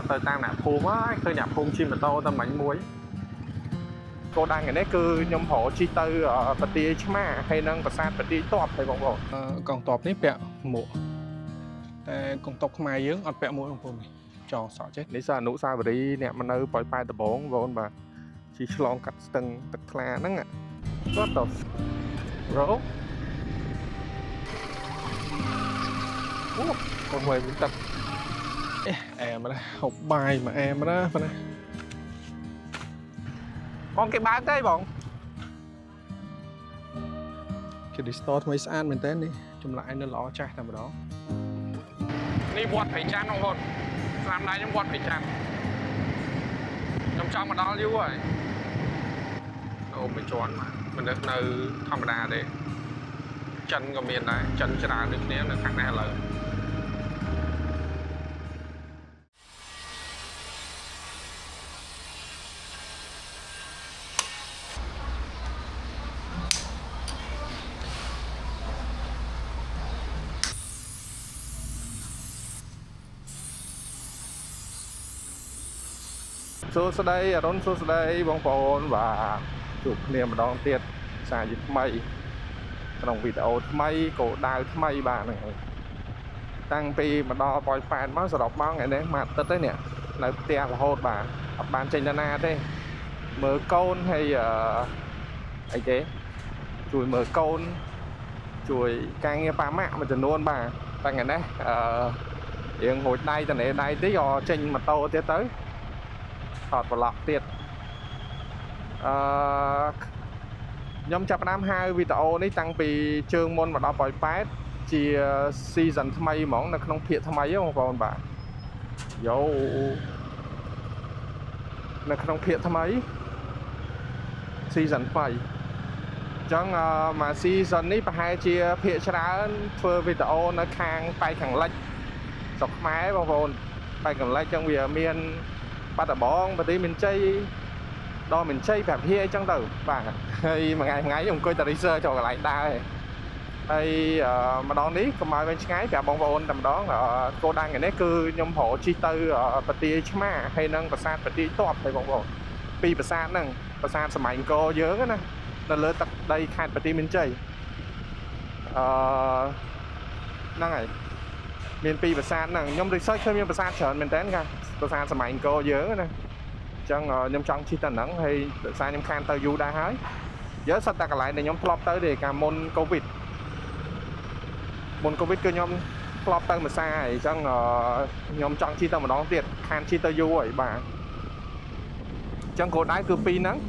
tới tam nạp phùm á khơi nạp phùm chim mà to tầm bánh muối cô đang cái đấy cứ nhom hổ chi tư ở bát tía chma hay nâng bát sát bát tía tọp hay bông bông còn tọp ní bẹo mũ còn tọp mai dướng ọt bẹo mũi bông bông này cho sọ chết lý sao nụ sao vào đi nè mà nơi bòi pai tập bốn vốn mà chỉ long cắt từng tật kla nắng ạ tốt tọp rỗ con mời mình tập em mà học bài mà em đó con cái bán đấy bọn cái distort mấy san mình tên đi chùm lại nó ló chai nằm ở đó đi bọt phải chán không hồn làm này nhưng bọt phải chán trong mà đó lưu rồi ôm cái chón mà mình được nơi thăm đà để chân của miền này chân cho đà được nếu là khả năng lớn số đây ở đón số đây bóng phồn và chụp niềm đón tiết xài dịch mây trong video mây cổ đài mây bà này tăng pi mà đo vòi phản máu đọc máu ngày đấy mà tất đấy nè là tia là hốt bà bán trên đana đây mở côn hay ấy thế chùi mở côn chùi càng nghe phá mạng mà chẳng luôn bà tại ngày đấy hiện hồi đây tần này đây tí do trên mặt tô tiếp tới thọt vào lọc tiệt nhóm chập năm 2 video này tăng vì chương môn mà đo bòi pad chỉ season tham mây món là không thiệt tham mây không còn bạn dấu là không thiệt tham mây season phẩy chẳng mà season này và hai chia thiệt cho đã thưa video nó khang tay thằng lệch dọc máy bao vồn tay thằng lệch trong việc miền bắt ở bóng và tí mình chơi đo mình chơi phải hia trong đầu và hay mà ngày dùng coi research cho lại ta hay mà đón đi còn mai bên trái cả bóng bồn tầm đó cô đang cái nét cư nhom hổ chi tư ở bát tía chma hay nâng bát sát bát tía tọp hay bóng bồn pi bát sát nâng bát sát sầm mạnh cô dướng á nè là lớn tập đây khai bát tía mình chơi năng này miền pi bát sát nâng nhom research thêm nhom bát sát chọn mình tén ra bát sát sầm mạnh cô dướng á nè chẳng nhom trong chi tần nắng hay sai nhom khan tao du đã hái nhớ sao ta cả lại để nhóm flop tới để cả môn covid cơ nhóm flop tới mà xa thì chẳng nhóm trong chi tao mà đón tiền khan chi tao du vậy bà chẳng cổ đái cứ pi nắng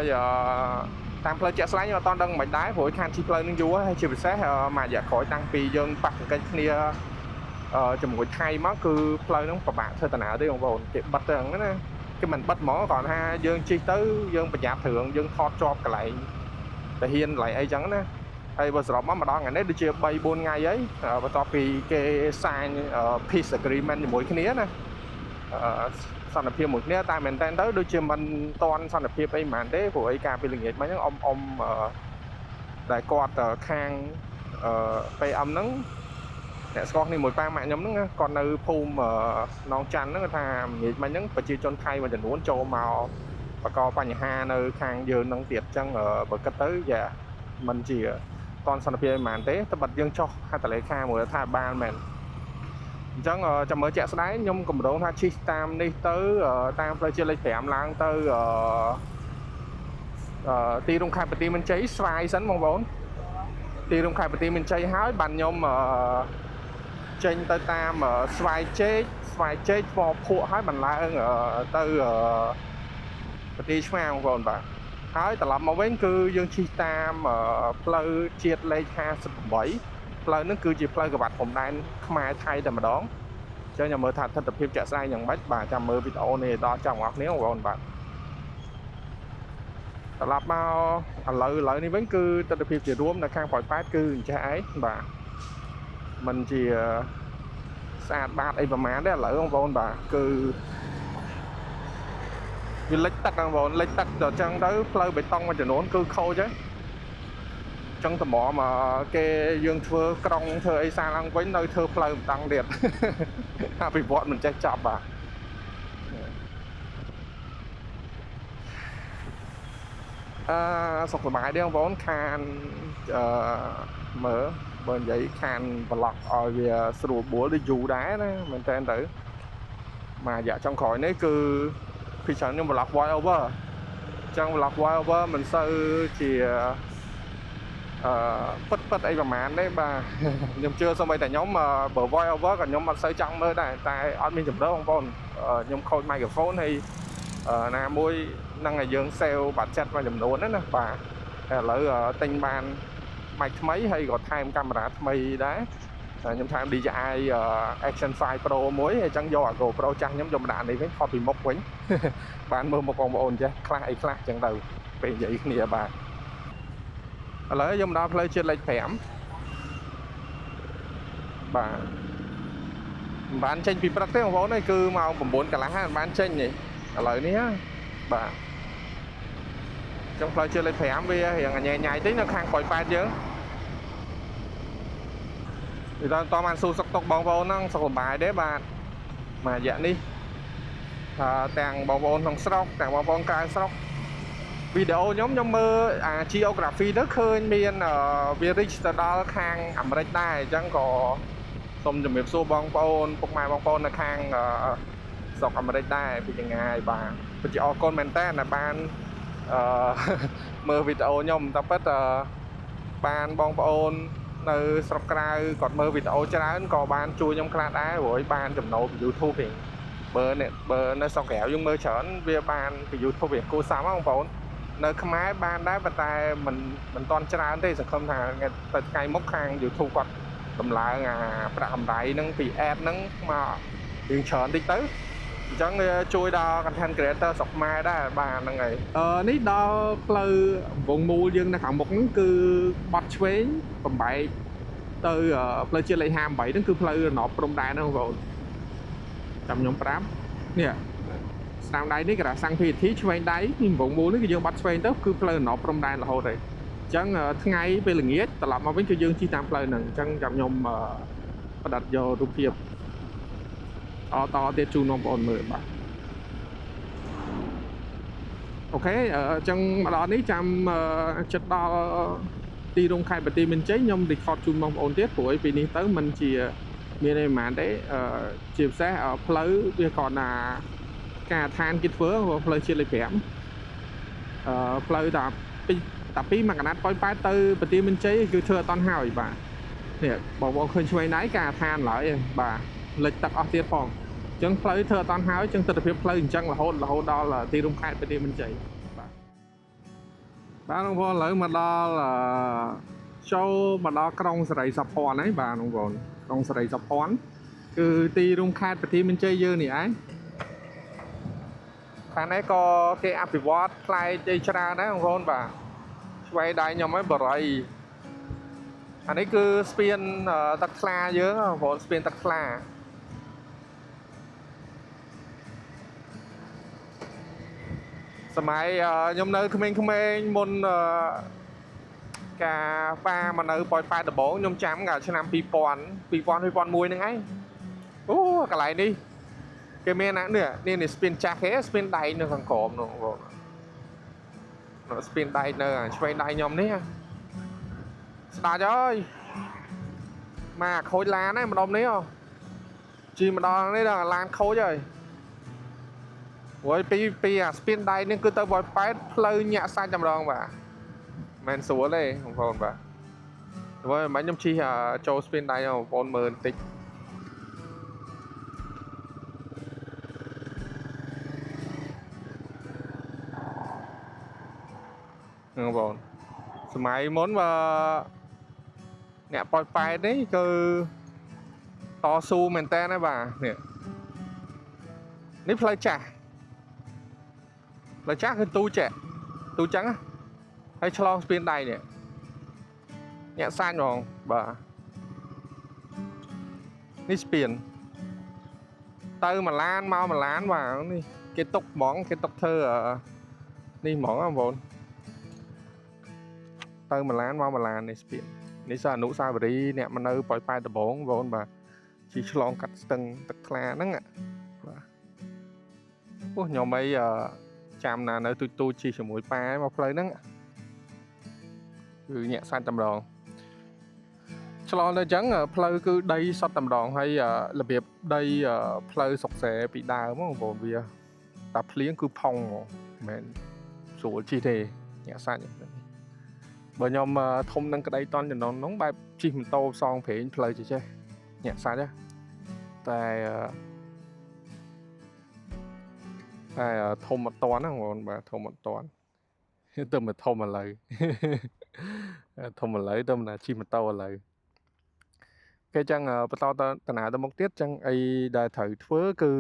giờ tam play chạy slide nhưng mà toàn đăng mạch đái với khan chi play nâng du hay chỉ sẽ mà giả khỏi tăng pi dân bạc cái kia chùm ngồi thay máu cứ play nó và bạn thôi tao nào đi ông bồn cái bắt tường đó nè cái mình bắt mỏ còn ha dương chi tới dương phải giảm thượng dương thọt cho cái lại thể hiện lại ấy chẳng nè hay bây giờ mà đo ngày đấy đi chia bay 4 ngày ấy và to vì cái sign peace agreement thì mỗi cái nía nè sau này phim một nía tại mình tên tới đôi chia mình toàn sau này phim ấy mà thế của ấy cả vì là mấy những ông đại quạt khang bay âm nắng để con này một ba mạng nhóm nó còn nơi phum non chăn nó ta nghĩ mà những phải chia chôn thay mà chẳng muốn cho màu và có vài ha nơi khang dừa nâng tiệt chân ở bậc cách tới dạ mình chỉ toàn sản phẩm màn tế ta bật dương cho hai tờ lệ kha một tha ba mền chẳng trong mới chạy đáy nhưng cùng đấu tha chi tam đi tới tam chơi lấy thẻm lang tới ti đông khai ti mình cháy xoay sẵn mong vốn ti đông khai ti mình cháy hái bàn nhôm trên tới tam xoay chết vào phụ hái bàn lại tới ti xoay mong vốn bạn hái tập mà vén cư dương chi tam plei chiết lấy 27 plei nó cư chỉ plei của bạnผมได้ខ្មែរថៃតែម្ដងចឹងខ្ញុំមើលថាទស្សនភាពជាក់ស្ដែងយ៉ាងម៉េចបាទចាំមើលវីដេអូនេះដល់ចង់បងប្អូនបងបាទត្រឡប់មកឥឡូវនេះវិញគឺទស្សនភាពជារួមនៅខាងប៉ោយប៉ែតគឺអញ្ចឹងឯងបាទมันជាស្អាតបាតអីប្រហែលទេឥឡូវបងប្អូនបាទគឺវាលិចទឹកបងប្អូនលិចទឹកដល់ចឹងទៅផ្លូវបេតុងមួយចំនួនគឺខូច chẳng tầm mỏ mà cái dương thưa cong thưa ấy xa lăng với nơi thưa phơi tăng liệt vì bọn mình chạy chọc à sọc bài đi ông vốn khan mở bên vậy khan và lọc ở về sửa búa đi dù đá đó mình tên tử mà dạ trong khỏi đấy cứ khi chẳng nhưng mà lọc voice over trong lọc voice over mình sơ chỉ phất phất ấy và màn đấy bà nhưng chưa xong rồi tại nhóm mà bờ voice over còn nhóm mặt sơ trong mới đây tại admin chụp đó ông vốn nhóm khôi microphone hay là môi năng ngày dương sale bản chất và dùm luôn đó nè bà lỡ tinh ban mạch mấy hay gọi time camera mày đấy nhưng tham đi dài action 5 pro muối hay chẳng do GoPro chẳng nhóm dùng đạn này với copy mốc quýnh bạn mơ một con ồn chứ class chẳng đầu về vậy nè bà lỡ dùng đó play trên lệch phẻm bà bán tranh vì bắt không vốn này cứ màu cũng 4 cả lá bán tranh nhỉ lời ní bà trong play trên lệch phẻm bây hiện nhẹ nhảy tí nó khang khỏi pha chứ thì to man su sọc tóc bong vô nó sọc bài đấy bạn mà dạng đi tàng bong vô thằng sọc tàng bong vô cài sọc video nhóm mơ geography rất khơi miền ở Virich đó khang America này chẳng có xong chụp miếng xô bong vô phục mai bong vô là khang sọc America vì chẳng ngày bà chỉ ở con là ban mơ video nhóm ta bắt ban bong vô nơi sọc cài còn mơ video cho nó có ban chui trong class đá với ban chụp nấu YouTube thì bờ nơi sọc kẹo nhưng mơ chởn về ban thì YouTube cô sao không vốn nơi không ai ban đá và tay mình toàn cho thế sẽ không thà ngày mốc hàng YouTube quật tầm lại làm đại nâng bị ad nâng mà đường chởn đi tới chẳng chui đo content creator sọc mai đó bà nâng ngày nít đo plơ vùng mua dân là khoảng một cứ bot chuyến còn bảy từ plơ chia lại 27 đến cứ plơ nọ trong đài nó không vội trong nhóm 8 nè sao đây đấy cả sang phi thí chuyên đấy nhưng vùng mua cái dương bắt chuyên tới cứ plơ nọ trong đài là hồ rồi chẳng ngày về là nghĩa tập mà với cái dương chi tam plơ nè chẳng trong nhóm đặt vô rụp hiệp to tiết chu nông ổn mười bà ok ở trong đó ní trăm chất đo đi đông khai và ti mình chế nhom đi kho chu nông ổn tiết của vì ní tới mình chỉ miền này mà đấy chia sẻ ở plei bây còn là cả than kít phớ và plei chia lại kém plei tập pi mà cả nát point phái tư và ti mình chế cứ thưa toàn hào bà nè bảo khơi chui nái cả than lại bà lịch tập ở tiết phòng chân plei thưa toàn hào chân tập phép plei chân là hôn đó là ti đông khai và ti mình chế bà đông vô lỡ mà đó là show mà đó trong sợi support ấy bà đông vô trong sợi support cứ ti đông khai và ti mình chơi dư này ấy khán ấy có cái Apple Play chơi ra đấy không vốn bà quay đây nhau mới bờ rồi anh ấy cứ spin tắc la dưới vốn spin tắc la máy nhóm nơi không em môn cà pha mà nơi poi pha đập bóng nhóm chám cả cho năm pipon mùi nữa ấy cả lại đi cái men nãy nữa nên spin chạc hết spin đầy nữa thằng cọm nó spin đầy nữa spin đầy nhóm đấy sao trời mà khối lá này mà đom đấy không chỉ mà đo đấy là lan khối rồi với pi spin đầy nên cứ tới vòi phái plei nhẹ sai trăm đòn bà men xuống đây không còn bà với mấy nhóm chi cho spin đầy không còn mờn tích không còn máy muốn mà nè poi phái đấy cứ to su mình tên đấy bà nè nếp plei chả là chắc cái tu trắng hay cho spin đầy nè nhẹ sai rồi bà ní spin tư mà lan mau mà lán vào đi cái tóc thơ ở đi món không vốn ទៅម៉ាឡានមកម៉ាឡាននេះស្ពាននេះសអនុស្សាវរីយ៍អ្នកមកនៅប៉ោយប៉ែតដំបងបងបាទជីឆ្លងកាត់ស្ទឹងទឹកថ្លាហ្នឹងបាទអូខ្ញុំអីចាំណានៅទូចជីជាមួយប៉ែមកផ្លូវហ្នឹងគឺញាក់សាច់តម្រងឆ្លងទៅអញ្ចឹងផ្លូវគឺដីសតតម្រងហើយរបៀបដីផ្លូវសុកស្រែពីដើមបងប្អូនវាតាភ្លៀងគឺផុងហ្មងមិនមែនស្រួលជីទេញាក់សាច់បើខ្ញុំធំនឹងក្តីតន់ចំណងនោះបែបជិះម៉ូតូផ្សងព្រេងផ្លូវចេះញាក់សាច់តែធំអត់តន់ណាបងប្អូនបាទធំអត់តន់ទៅមកធំឥឡូវធំឥឡូវទៅណាជិះម៉ូតូឥឡូវគេចឹងបន្តទៅណាទៅមុខទៀតចឹងអីដែលត្រូវធ្វើគឺ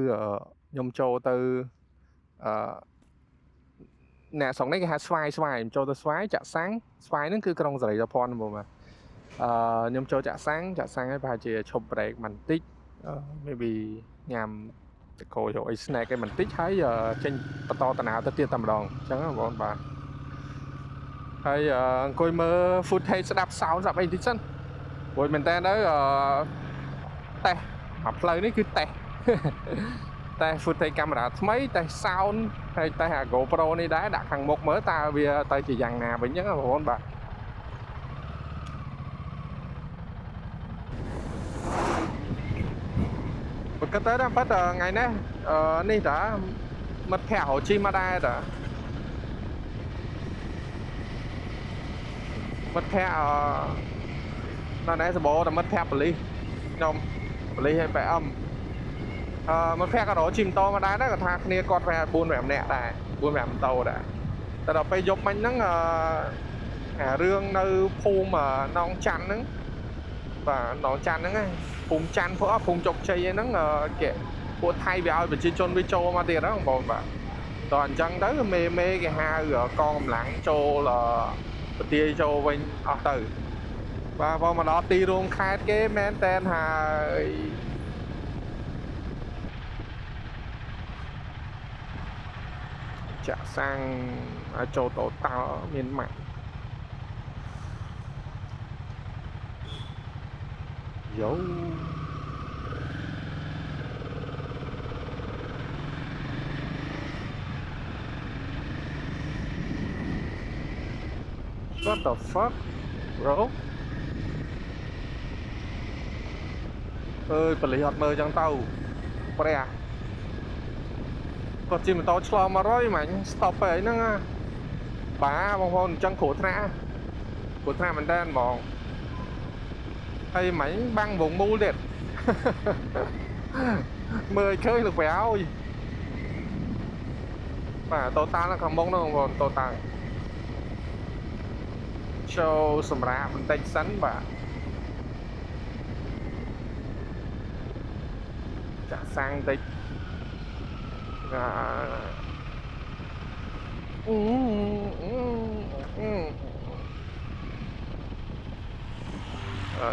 ខ្ញុំចូលទៅអ្នកស្រុកនេះគេហៅស្វាយខ្ញុំចូលទៅស្វាយចាក់សាំងស្វាយហ្នឹងគឺក្រុងសេរីសុភ័ណ្ឌបងប្អូនខ្ញុំចូលចាក់សាំងហើយប្រហែលជាឈប់ break បន្តិច maybe ញ៉ាំតកោយកអី snack ឯបន្តិចហើយចេញបន្តតាណាទៅទៀតតែម្ដងអញ្ចឹងបងប្អូនបាទហើយអង្គុយមើល footage ស្ដាប់ sound ស្ដាប់អីបន្តិចសិនព្រោះមែនតើទៅតេស្តមកផ្លូវនេះគឺតេស្តតែ footage កាមេរ៉ាថ្មីតែ sound ហើយតែ GoPro នេះដែរដាក់ខាងមុខមើលតើវាទៅជាយ៉ាងណាវិញអញ្ចឹងបងប្អូនបាទបើគិតទៅដល់ប៉ិតថ្ងៃនេះនេះតាមិត្តភ័ក្តិរកជីមកដែរតាមិត្តភ័ក្តិនៅណែសបោតែមិត្តភ័ក្តិប៉ូលីសខ្ញុំប៉ូលីសឲ្យPMមិត្តភ័ក្តិក៏រកជីម៉ូតូមកដែរគាត់ថាគ្នាគាត់ប្រហែល 4-5 នាក់ដែរ 4-5 ម៉ូតូដែរតែដល់ពេលយប់មិញហ្នឹងរឿងនៅភូមិនងច័ន្ទហ្នឹងបាទនងច័ន្ទហ្នឹងភូមិច័ន្ទភូមិជោគជ័យហ្នឹងគេពួកថៃវាឲ្យប្រជាជនវាចូលមកទៀតហ្នឹងបងបាទដល់អញ្ចឹងទៅមេគេហៅកងកម្លាំងចូលប្រទាយចូលវិញអស់ទៅបាទพอមកដល់ទីរួមខេត្តគេមែនតែនហើយចាក់សាំងចូលតូតាល់មានម៉ាក់យោ What the fuck bro អើយប៉ូលីសអត់មើលចឹងទៅព្រះគាត់ជិះម៉ូតូឆ្លង100មាញ់ stop ទៅហ្នឹងបាទបងប្អូនអញ្ចឹងគ្រោះថ្នាក់មែនតើហ្មងហើយមាញ់បាំងវងមូលទៀតមើលឃើញលោកប្រយោយបាទតូតាល់ខាងមុខហ្នឹងបងប្អូនតូតាល់ចូលសម្រាប់បន្តិចសិនបាទចាក់សាំងបន្តិចខ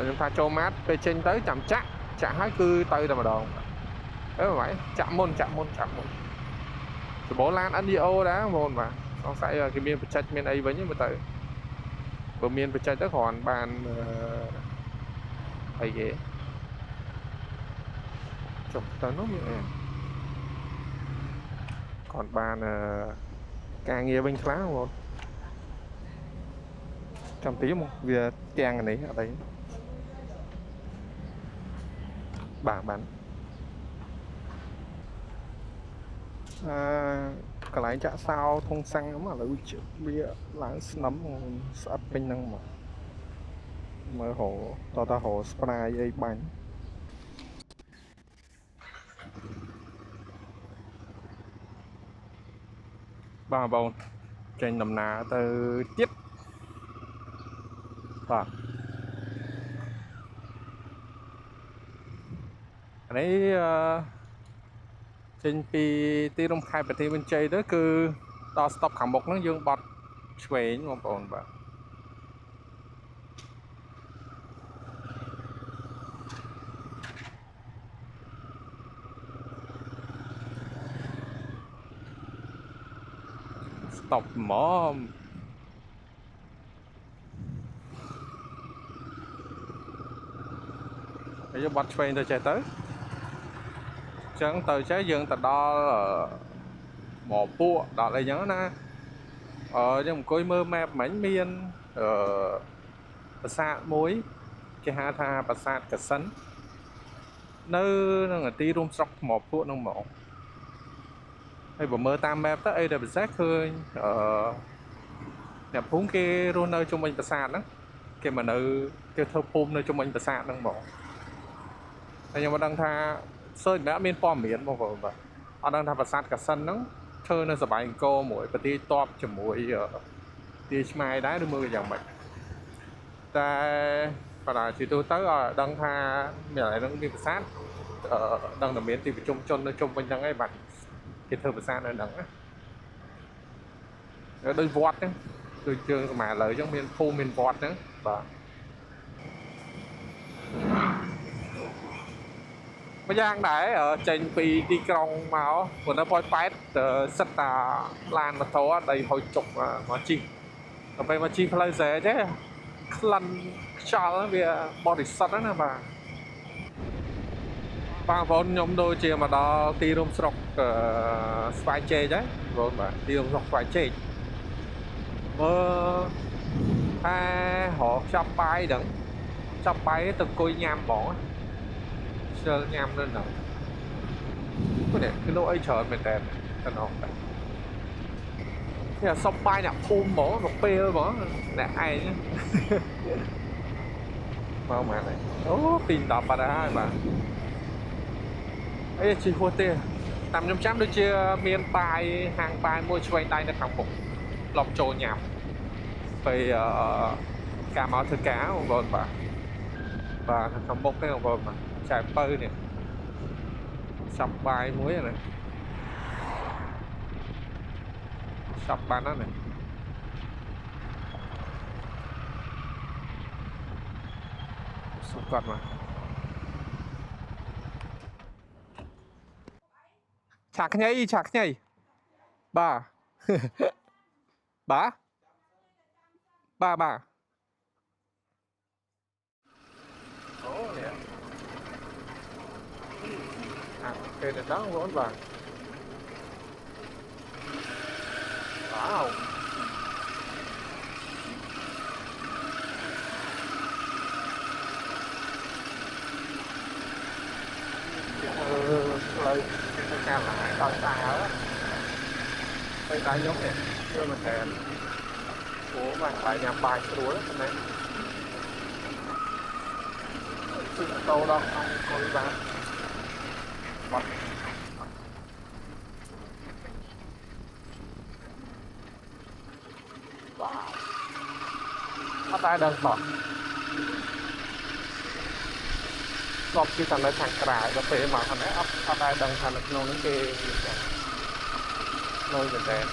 ្ញុំថាចូលម៉ាត់ពេលចេញទៅចាំចាក់ហើយគឺទៅតែម្ដងមិនចាក់មុនសម្បូរឡាន NGO ដែរបងប្អូនបាទសង្ស័យគេមានបច្ចេកមានអីវិញមើលទៅបើមានបច្ចេកទៅគ្រាន់បានអីគេចុះទៅនោះមានអីគ្រាន់បានការងារវិញខ្លះបងប្អូនចាំទីមកវាទាំងនេះអត់អីបាទបានកន្លែងចាក់សោធុងសាំងហ្នឹងឥឡូវវាឡើងស្នឹមស្អិតពេញហ្នឹងមកមើលហៅតើហៅស្ប្រាយអីបាញ់បាទបងចេញដំណើរទៅទៀតបាទនេះចេញពីទីរួមខេត្តប្រទេសវិនជ័យទៅគឺដល់ stop ខាងមុខហ្នឹងយើងបត់ឆ្វេងបងប្អូនបាទ stop ហ្មង giờ bắt phê tôi chạy tới chẳng tới trái dương tại đó mỏ pua đó là nhớ na trong coi mơ map mảnh miên xa muối cái ha tha bát sát cả sân nơi nó tí rung sọc mỏ pua nó mỏ hay bỏ mơ tam map tới đây là bát sát thôi nhập phúng cái rôn nơi trong mình bát sát đó cái mà nơi cái thơ phum nơi trong mình bát sát nó mỏ nhưng mà đang tha sơn đã miên pom miến mà vậy ở đang tha bát sát cả sân nó thơ nó sờ bài cô mỗi cái tí top cho mỗi tí mai đá đôi mươi dạng vậy ta và là chỉ tôi tới ở đăng tha mẹ lại đăng đi sát đăng là miễn thì chung chôn nó chung quanh đăng ấy bạn cái thơ sát ở đăng á đôi vót đấy đôi trường mà lợi trong miền phu miền vót nữa và bây giờ đấy ở trên pi đi còng máu của nó bói pet sắt lan mà thấu đây hồi chục mà chiไปมาชีพลายเสใช่คลันชาแล้วเบียบริษัทนั่นนะบางคนยมโดยเชียมาดอตีรวมสกสไปเจใช่รวมแบบตีรวมสกสไปเจถ้าhọ chắp bài đừng chắp bài từ coi nhám bỏ sơ nhám lên đừng có thể cái lỗ ấy chờ mình đẹp cái nó là xong bay nè phun bỏ một bê bỏ nè ai nhá mau mà này tin đọc vào đây mà ấy chỉ hoa tê tầm nhóm chấm đôi chia miền bài hàng bài mua chơi tay nó thằng phục lọc trồ nhảm về cà máu thưa cá không vốn và thằng bốc cái không vốn mà chạy bơ nè sập bài muối này sập bàn đó này sập quạt mà chạc nhây bà bà cái này đó không bà wow lời cái cam lại coi tài đó tay tay giống này chưa mà thèm của bạn lại nhà bài sửa đó này xin tô đâu không coi bán bắt wow tay đơn bọt lọp khi thằng này thằng cài và phê mà thằng ấy ấp tay đơn thằng này nó cái nơi mình đẹp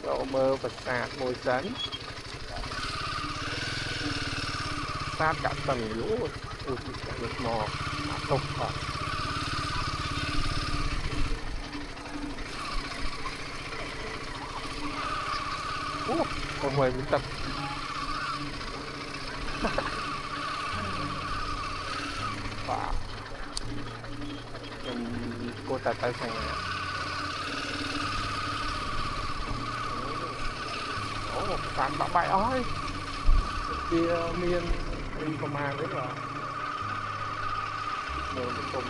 độ mơ và sạt môi sánh sát cả tầng lũ ui được mò không phải con mời mình tập wow cô ta tay sang này một phản bạo bại ơi kia miên đi công an rất là nhiều một cùng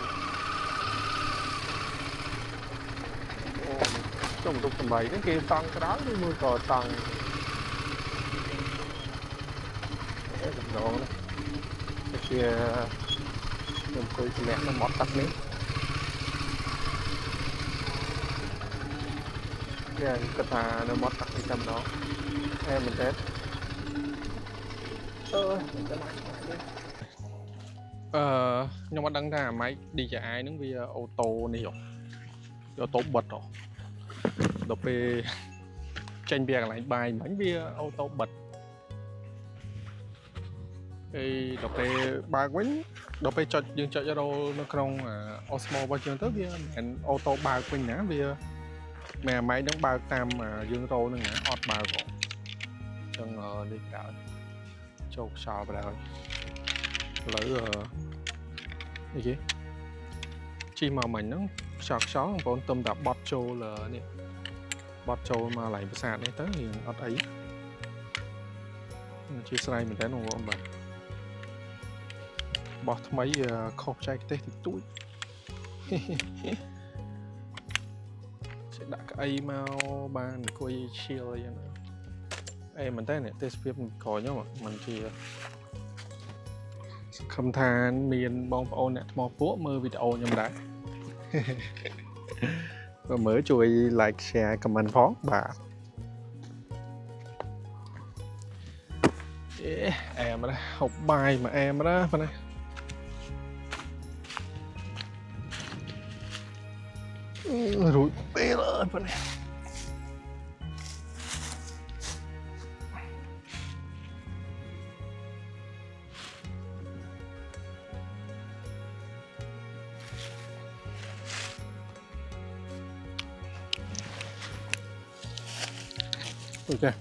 trong tục tầm bậy đến kia tăng cái đó đi mua cò tăng để làm đồ cái kia đừng coi mẹ nó mót tắt miếng cái thà nó mót tắt đi trong đó em mình test mình sẽ nhưng mà đăng ra máy đi chạy ai đứng vì ô tô này rồi ô tô bật rồi đột về tranh bia lại bài bánh bia ô tô bật thì đột về ba quýnh đột về cho dương cho đâu nó không Osmo bao nhiêu tới bia ô tô ba quýnh nhá bia mẹ máy đứng ba tam mà dương rô nữa ngã ọt ba rồi chân đi cả chốt xào vào rồi lỡ gì chứ chi mà mình nó sọt xó còn tôm đạp bọt trâu là nè bọt trâu mà lại sạt này tới thì ọt ấy chia sẻ mình thấy nó ngon mà bọt mấy khóc trái cái thì túi sẽ đặt cái mau ban coi chill vậy nè em mình thấy này test phim coi nhá mà mình chỉ không than miền bong ôn nè mò phố mơ video nhầm đã và mới chui like share comment phó bà em đó học bài mà em đó phải này rồi bê lên phải này ok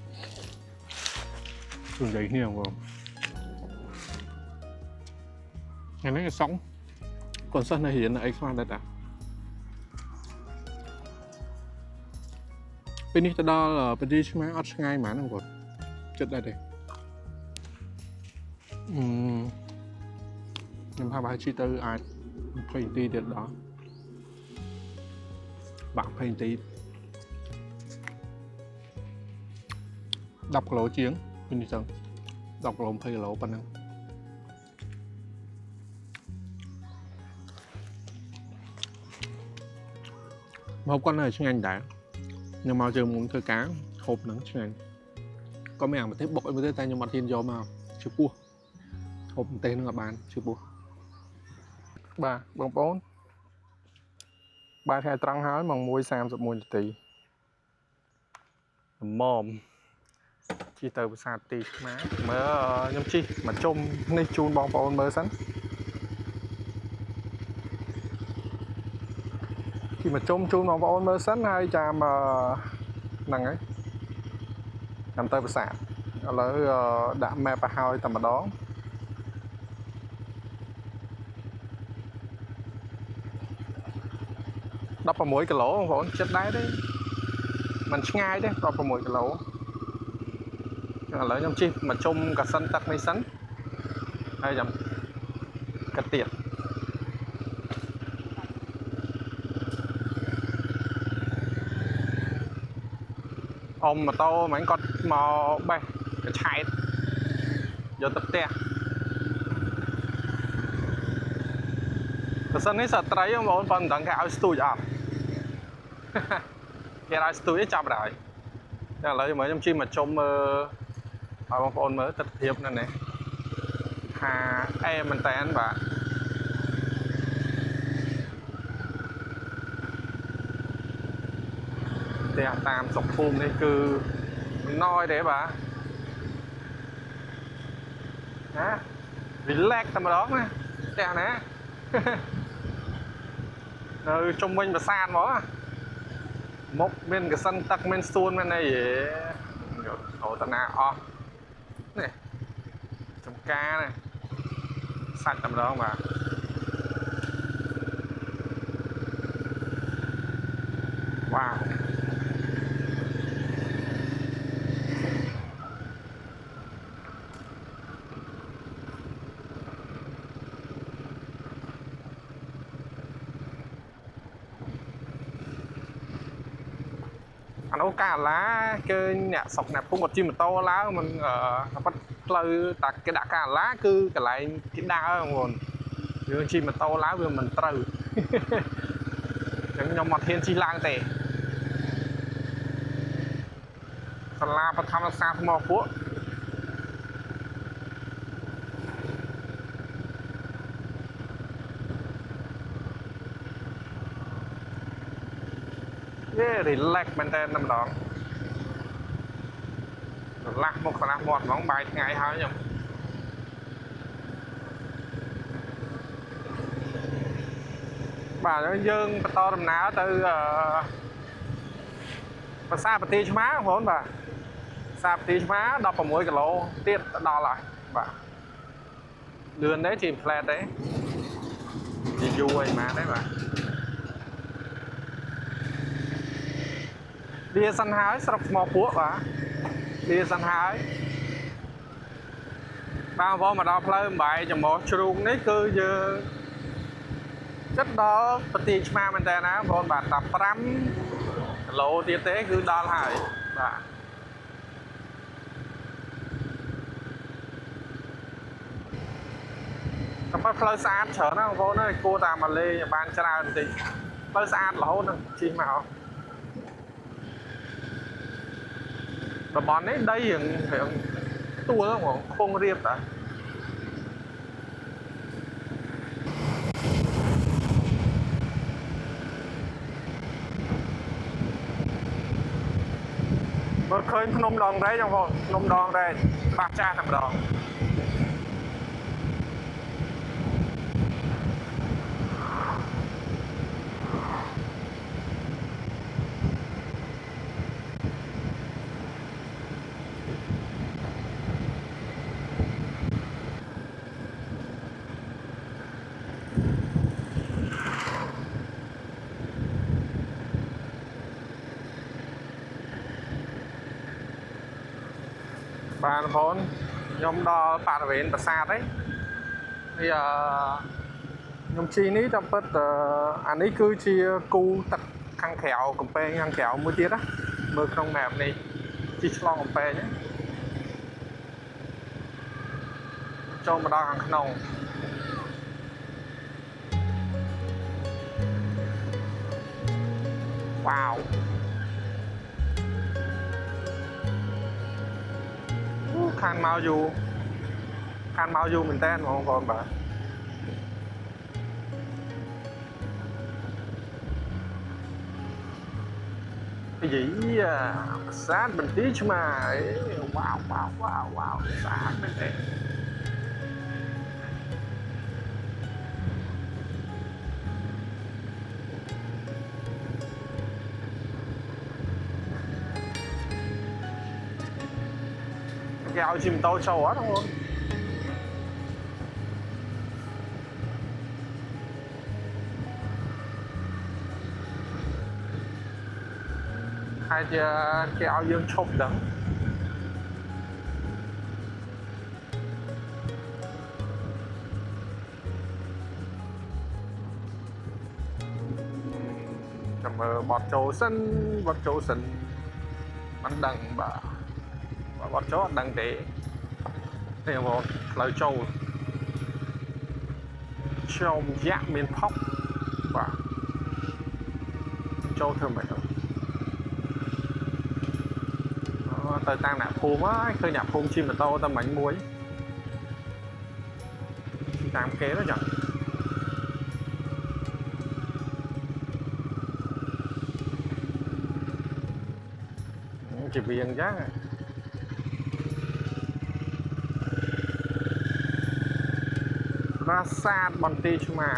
thường dậy nhiều không ngày nay sống còn sân này hiện là ấy khoan đây đã bên này đó là bên đi mà ở ngay mà nó còn chết đây đây nhưng mà bài chi tư ai phải đi được đó bạn phải đi đọc lỗ chiến bên đi sân đọc lỗ phải lỗ bên năng hộp con này cho anh đã nhưng mà chưa muốn thơ cá hộp nắng cho anh có mẹ mà thấy bội với tay nhưng mà thiên do mà chưa cua hộp tên là bán chưa cua ba bằng bốn ba khai trăng hói bằng môi sam sụp môi tỷ mồm chi từ sạt tì má mơ nhâm chi mà chung này chun bong bóng mơ sẵn khi mà chung chun bong bóng mơ sẵn hai cha mà nằng ấy làm tay sạt lỡ đã mẹ bà hai tầm đó đắp vào mỗi cái lỗ không phải chết đáy đấy mình ngay đấy đắp vào mỗi cái lỗ lỡ nhâm chi mà chung cả sân tắc mấy sẵn hay nhầm cắt tiền ông mà tao mấy con mò bay cái chạy giờ tập te cái sân ấy sợ trái không bọn phần thằng cái áo stui à cái áo stui chạm rồi lấy mấy nhâm chi mà chung bong bóng mới tập hiệp này này hà em mình tay anh bạn để tạm sọc phùm thì cứ nói đấy bà hả relax tầm đó nè đẹp nè nơi trong mình và san đó mốc bên cái sân tắc bên xuân bên này vậy ổ tận nào này trong ca này sạch tầm đó mà wow anh ô cả lá cái nhà sọc nạp cũng một chim một to lá mình bắt lơi tạc cái đã cả lá cứ cái lại cái đa nguồn rồi chim một to lá vừa mình trừ những nhóm mặt thiên chi lang tệ còn la bắt thăm xa mò phố relax bên tên nằm đó lạc một khả năng một bóng bài ngày hơi nhỉ bà nó dương to đầm ná từ xa bà tí má không bà xa bà tí má đọc vào mỗi cái lỗ tiết đo lại បាទលឿនđấy thì flat đấy thì vui mà đấyបាទវាសិនហើយស្រុកថ្មពួកបាទវាសិនហើយបាទបងមកដល់ផ្លូវបាយចំមកជ្រូកនេះគឺយើងចិត្តដល់ប្រទីឆ្មាមែនតើណាបងបាទតែ5គីឡូទៀតទេគឺដល់ហើយបាទតែផ្លូវស្អាតច្រើនណាបងប្អូនអើយគួរតែមកលេងបានច្រើនបន្តិចផ្លូវស្អាតរហូតហ្នឹងជិះមកតំបន់នេះដីរៀងទួលហ្មងខ្ពង់រាបតាមើលឃើញភ្នំដងរែកបងប្អូនភ្នំដងរែកបាក់ចាស់តែម្ដងបាទបងប្អូនខ្ញុំដល់បរិវេណប្រាសាទហើយខ្ញុំជិះនេះតាមពិតអានេះគឺជាគូទឹកខាងក្រៅកំពែងខាងក្រៅមួយទៀតណាមើលក្នុង map នេះជិះឆ្លងកំពែងចូលមកដល់ខាងក្នុងវ៉ាវខានមកយូរមែនតើបងប្អូនបាទនិយាយប្រាសាទបន្ទាយឆ្មាវ៉ាវស្អាតមែនទេគេឲ្យជិះម៉ូតូចូលអត់បងប្អូនហើយគេឲ្យយើងឈប់ដឹងចាំមើលបត់ចូលសិនមិនដឹងបាទបត់ចូលអត់ដឹងទេនេះបងផ្លូវចូលជុំយ៉ាក់មានផុកបាទចូលធ្វើម៉េចទៅតាមអ្នកភូមិហើយឃើញអ្នកភូមិជិះម៉ូតូតែមិញមួយតាមគេទៅចឹងជាវាអញ្ចឹងប្រាសាទបន្ទាយឆ្មា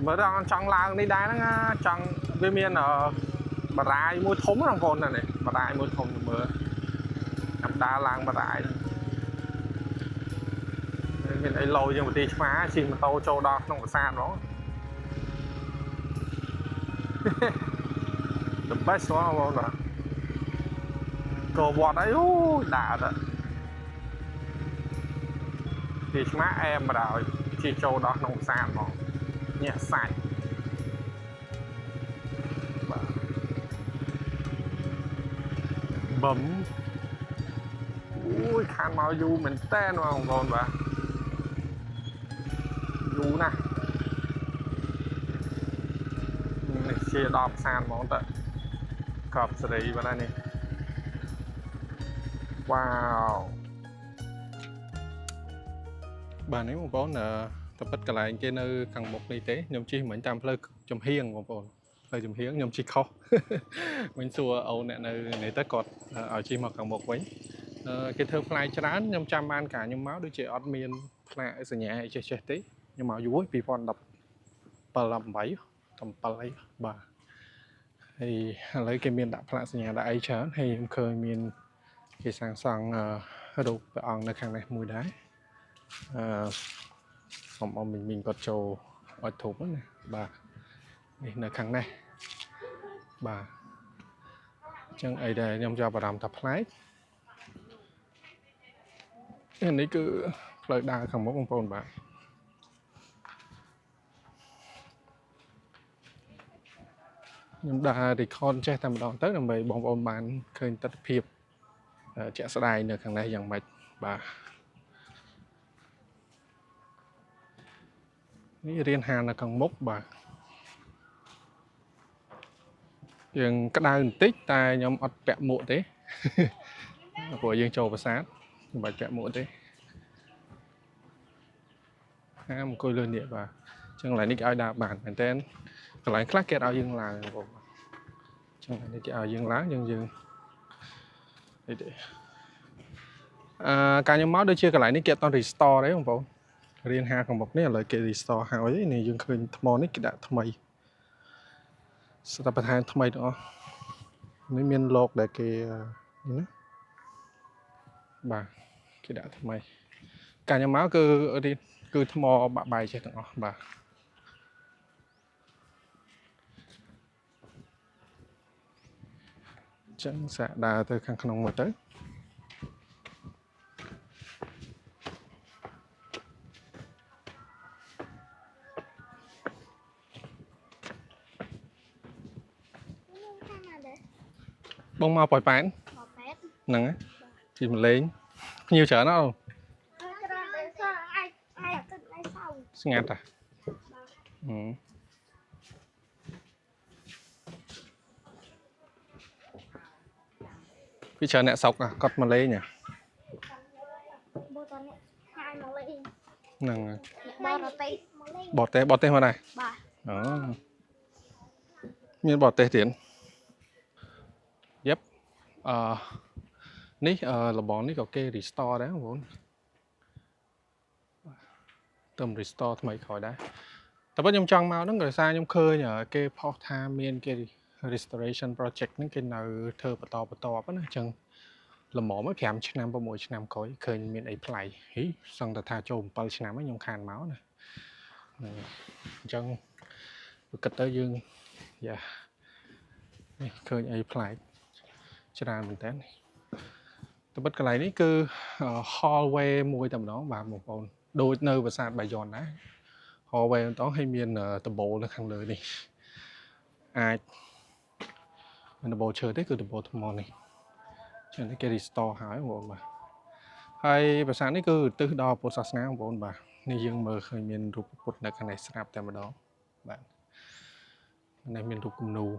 មើលដល់ចង់ឡើងនេះដែរហ្នឹងចង់វាមានបារាយមួយធំណាបងប្អូនណានេះបារាយមួយធំទៅមើលចាំដើរឡើងបារាយមានអីលោជាងបន្ទាយឆ្មាជិះម៉ូតូចូលដល់ក្នុងប្រាសាទហ្មងthe best បងប្អូនបាទក៏វត្តអីអូដើរទៅទីឆ្មាអែមមកដល់ជិះចូលដល់ក្នុងប្រាសាទហ្មងញាក់សាច់បាទបំអូយខានមកយូរមែនតើបងប្អូនបាទយូរណាស់នេះជាដល់ប្រាសាទហ្មងតើកប់សេរីបាទនេះវ៉ាវបាទនេះបងប្អូនតែពិតកន្លែងគេនៅខាងមុខនេះទេខ្ញុំជិះមិញតាមផ្លូវចំហៀងបងប្អូនផ្លូវចំហៀងខ្ញុំជិះខុសវិញសួរអូនអ្នកនៅនេះទៅគាត់ឲ្យជិះមកខាងមុខវិញគេធ្វើផ្លាយច្រើនខ្ញុំចាំបានកាលខ្ញុំមកដូចជាអត់មានផ្លាកសញ្ញាអីចេះទេខ្ញុំមកយូរ2017 18 17អីបាទហើយឥឡូវគេមានដាក់ផ្លាកសញ្ញាដាក់អីច្រើនហើយខ្ញុំឃើញមានគេសាងសង់ រូបព្រះអង្គនៅខាងនេះមួយដែរអមmìnhគាត់ចូលអត់ធូបណាបាទនេះនៅខាងនេះបាទអញ្ចឹងអីដែលខ្ញុំចាប់អារម្មណ៍ថាប្លែកនេះគឺផ្លូវដើរខាងមុខបងប្អូនបាទខ្ញុំដើរ record ចេះតែម្ដងទៅដើម្បីបងប្អូនបានឃើញទស្សនភាពជាក់ស្ដែងនៅខាងនេះយ៉ាងម៉េចបាទនេះរៀនហាលនៅខាងមុខបាទយើងក្តៅបន្តិចតែខ្ញុំអត់ពាក់មួកទេព្រោះយើងចូលប្រាសាទមិនបាច់ពាក់មួកទេអង្គុយលើនេះបាទអញ្ចឹងកន្លែងនេះគេឲ្យដើរបានមែនតើកន្លែងខ្លះគេឲ្យយើងឡើងបងប្អូនអញ្ចឹងនេះគេឲ្យយើងឡើងយើងនេះទេការខ្ញុំមកដូចជាកន្លែងនេះគេអត់ restore ទេបងប្អូនរៀនហាខាងមុខនេះឥឡូវគេ restore ហើយនេះយើងឃើញថ្មនេះគេដាក់ថ្មីស្ថាបត្យថ្មីទាំងអស់នេះមានលោកដែលគេណាបាទគេដាក់ថ្មីការខ្ញុំមកគឺថ្មបាក់បែកចេះទាំងអស់បាទចឹងសាកដើរទៅខាងក្នុងមកទៅបងមកប៉ោយប៉ែនហ្នឹងជិះមកលេងភ្ញៀវច្រើនអត់ស្ងាត់តាពីច្រើនអ្នកស្រុកគាត់មកលេងហ្នឹងបរទេសមកដែរបាទអូមានបរទេសទៀតយេបនេះលបងនេះក៏គេ restore ដែរបងប្អូនទៅ restore ថ្មីក្រោយដែរតែបើខ្ញុំចង់មកហ្នឹងដោយសារខ្ញុំឃើញគេផុសថាមានគេ restoration project ហ្នឹងគេនៅធ្វើបន្តណាអញ្ចឹងលំម5ឆ្នាំ6ឆ្នាំក្រោយឃើញមានអីប្លែកហីសង្ឃថាចូល7ឆ្នាំហើយខ្ញុំខានមកណាអញ្ចឹងគិតទៅយើងយ៉ានេះឃើញអីប្លែកច្រើនមែនតើត្បិតកន្លែងនេះគឺ hallway មួយតែម្ដងបាទបងប្អូនដូចនៅប្រាសាទបាយ័នដែរ hallway ម្ដងហើយមានដំបូលនៅខាងលើនេះអាចមិនដំបូលឈើទេគឺដំបូលថ្មនេះចឹងគេ restore ហើយបងប្អូនបាទហើយប្រាសាទនេះគឺឧទ្ទិសដល់ពុទ្ធសាសនាបងប្អូនបាទនេះយើងមើលឃើញមានរូបពុទ្ធនៅខាងនេះស្រាប់តែម្ដងបាទនេះមានរូបគំនូរ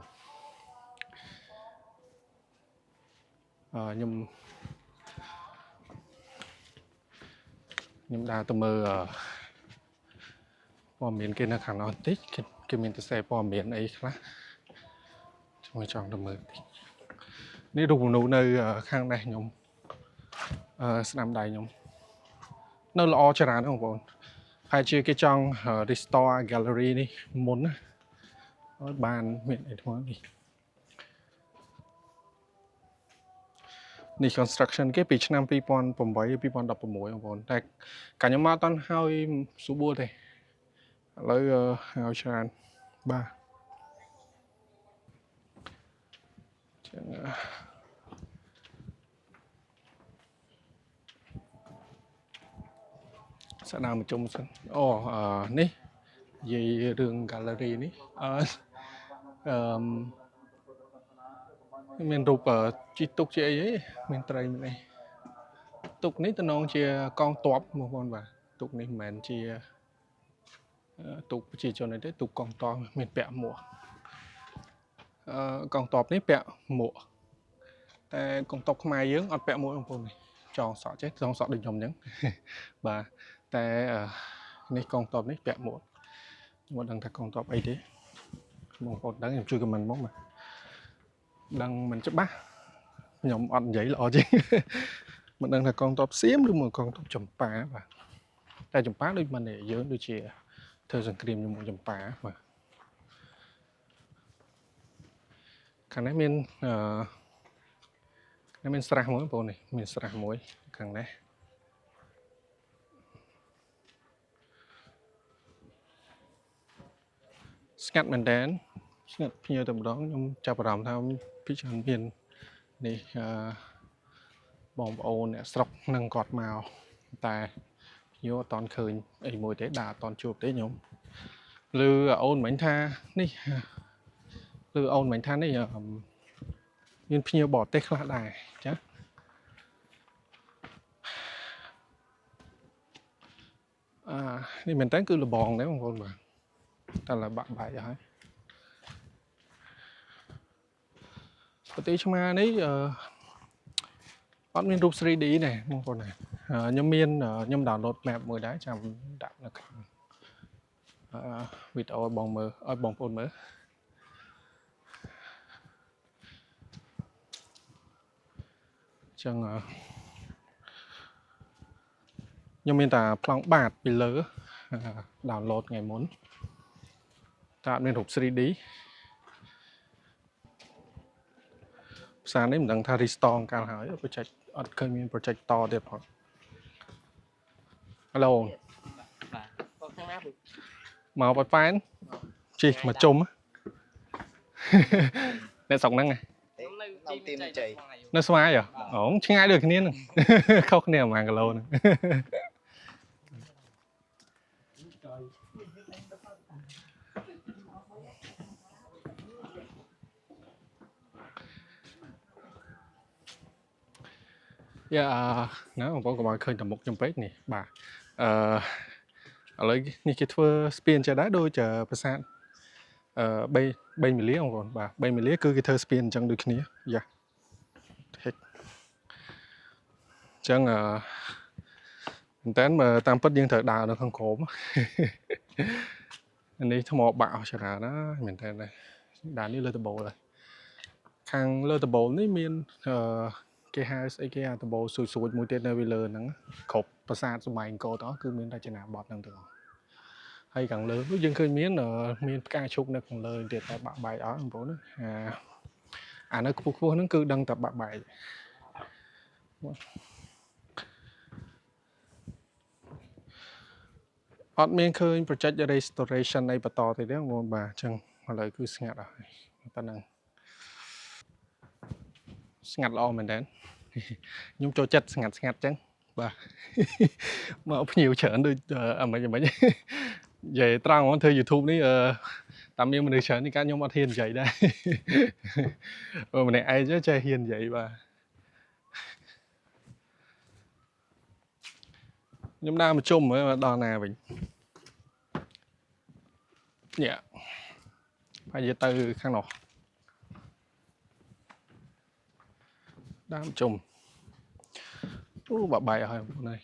ខ្ញុំដើរទៅមើលព័ត៌មានគេនៅខាងនោះតិចគេមានទៅសេព័ត៌មានអីខ្លះជួយចង់ទៅមើលតិចនេះរូបគំនូរនៅខាងនេះខ្ញុំស្ដាំដៃខ្ញុំនៅល្អច្រើនបងប្អូនហើយជាគេចង់ restore gallery នេះមុនណាឲ្យបានមានអីថ្មនេះ construction គេពីឆ្នាំ2008 2016បងប្អូនតែកាលខ្ញុំមកអត់ទាន់ហើយស្រួលទេឥឡូវឲ្យច្រើនបាទចឹងស្ដាមជុំសិនអូនេះនិយាយរឿង gallery នេះមានរូបជីទុកជាអីមានត្រីមានអីទុកនេះតំណងជាកងទ័ពបងប្អូនបាទទុកនេះមិនមែនជាទុកប្រជាជនទេទុកកងទ័ពមានពាក់មួកកងទ័ពនេះពាក់មួកតែកងទ័ពខ្មែរយើងអត់ពាក់មួកបងប្អូននេះចងសក់ចេះចងសក់ដូចខ្ញុំអញ្ចឹងបាទតែនេះកងទ័ពនេះពាក់មួកខ្ញុំដឹងថាកងទ័ពអីទេបងប្អូនដឹងខ្ញុំជួយ comment មកបាទដឹងមិនច្បាស់ខ្ញុំអត់និយាយល្អជាងមិនដឹងថាកងទ័ពសៀមឬមួយកងទ័ពចម្ប៉ាបាទតែចម្ប៉ាដូចមិនទេយើងដូចជាធ្វើសង្គ្រាមជាមួយចម្ប៉ាបាទខាងនេះមានស្រះមួយបងប្អូននេះមានស្រះមួយ ខាងនេះស្ងាត់មែនតើស្ងាត់ភ្ញៀវតែម្ដងខ្ញុំចាប់អារម្មណ៍ថាពីច្រើនមាននេះបងប្អូនអ្នកស្រុកនឹងគាត់មកតែភ្ញៀវអត់តន់ឃើញអីមួយទេដាក់អត់តន់ជួបទេខ្ញុំឮអូនមិញថានេះឮអូនមិញថានេះមានភ្ញៀវបរទេសខ្លះដែរចានេះមែនតើគឺលបងដែរបងប្អូនបាទតែละបាក់បាយហើយប្រទេសឆ្មានេះអត់មានរូប 3D ទេបងប្អូនណាខ្ញុំមានខ្ញុំ download map មួយដែរចាំដាក់នៅក្នុងវីដេអូបងមើលឲ្យបងប្អូនមើលចឹងខ្ញុំមានតែប្លង់បាតពីលើ download ថ្ងៃមុនតែអត់មានរូប 3D ផ្សារនេះមិនដឹងថា restore កាលហើយ project អត់ឃើញមាន project តទៀតផង Hello បាទខាងណាមកបាត់ប៉ែនជិះមកជុំអ្នកស្រុកហ្នឹងនៅទីមានជ័យនៅស្វាយអូឆ្ងាយដូចគ្នាហ្នឹងខុសគ្នា1គីឡូហ្នឹងយ៉ាណាបងប្អូនកុំឲ្យឃើញតែមុខខ្ញុំពេកនេះបាទឥឡូវនេះគេធ្វើស្ពានចេះដែរដូចប្រាសាទ3មីលាបងប្អូនបាទ3មីលាគឺគេធ្វើស្ពានអញ្ចឹងដូចគ្នាយ៉ាអញ្ចឹងមែនតើតាមពិតយើងត្រូវដើរនៅខាងក្រោមនេះថ្មបាក់អស់ច្រើនណាមែនតើដើរនេះលើដបូលហើយខាងលើដបូលនេះមានគេហៅស្អីគេអាដបូលសួយមួយទៀតនៅវាលើហ្នឹងគ្រប់ប្រាសាទសម័យអង្គរទាំងអស់គឺមានរចនាបថហ្នឹងទាំងអស់ហើយខាងលើនោះយើងឃើញមានផ្កាឈូកនៅខាងលើទៀតតែបាក់បែកអស់បងប្អូនណាអានៅខ្ពស់ហ្នឹងគឺដឹងតែបាក់បែកអត់មានឃើញ project restoration អីបន្តទេទេបងប្អូនបាទអញ្ចឹងឥឡូវគឺស្ងាត់ហើយប៉ុណ្ណឹងស្ងាត់ល្អមែនតើខ្ញុំចូលចិត្តស្ងាត់អញ្ចឹងបាទមកភ្ញៀវច្រើនដូចមិននិយាយត្រង់ហ្មងធ្វើ YouTube នេះតាមមានមនុស្សច្រើននេះកាខ្ញុំអត់ហ៊ាននិយាយដែរម្នាក់ឯងចេះហ៊ាននិយាយបាទខ្ញុំដើរមកជុំដល់ណាវិញនេះហើយទៅខាងនោះដើរមកជុំអូបាក់បាយអស់ហើយបងប្អូនអើយ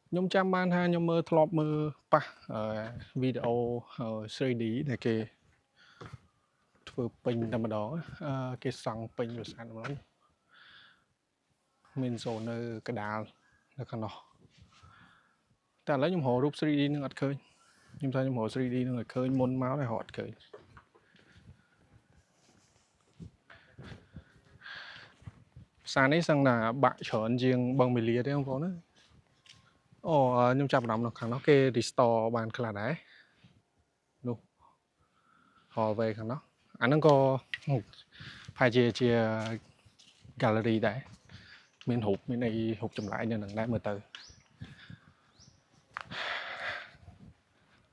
ខ្ញុំចាំបានថាខ្ញុំធ្លាប់មើលប៉ះវីដេអូ 3D ដែលគេធ្វើពេញតែម្ដងគេសង់ពេញប្រាសាទម្ដងមានโซននៅកដាលនៅខាងនោះតែឥឡូវខ្ញុំរករូប 3D នឹងអត់ឃើញខ្ញុំថាខ្ញុំរក 3D នឹងឲ្យឃើញមុនមកតែរកអត់ឃើញផ្សារនេះសឹងថាបាក់ច្រើនជាងបឹងមីលាទេបងប្អូនណាអូខ្ញុំចាប់អារម្មណ៍នៅខាងនោះគេ restore បានខ្លះដែរនោះ hallway ខាងនោះអាហ្នឹងក៏ប្រហែលជា gallery ដែរមានរូបមានអីរូបចម្លែកនៅនឹងដែរមើលទៅ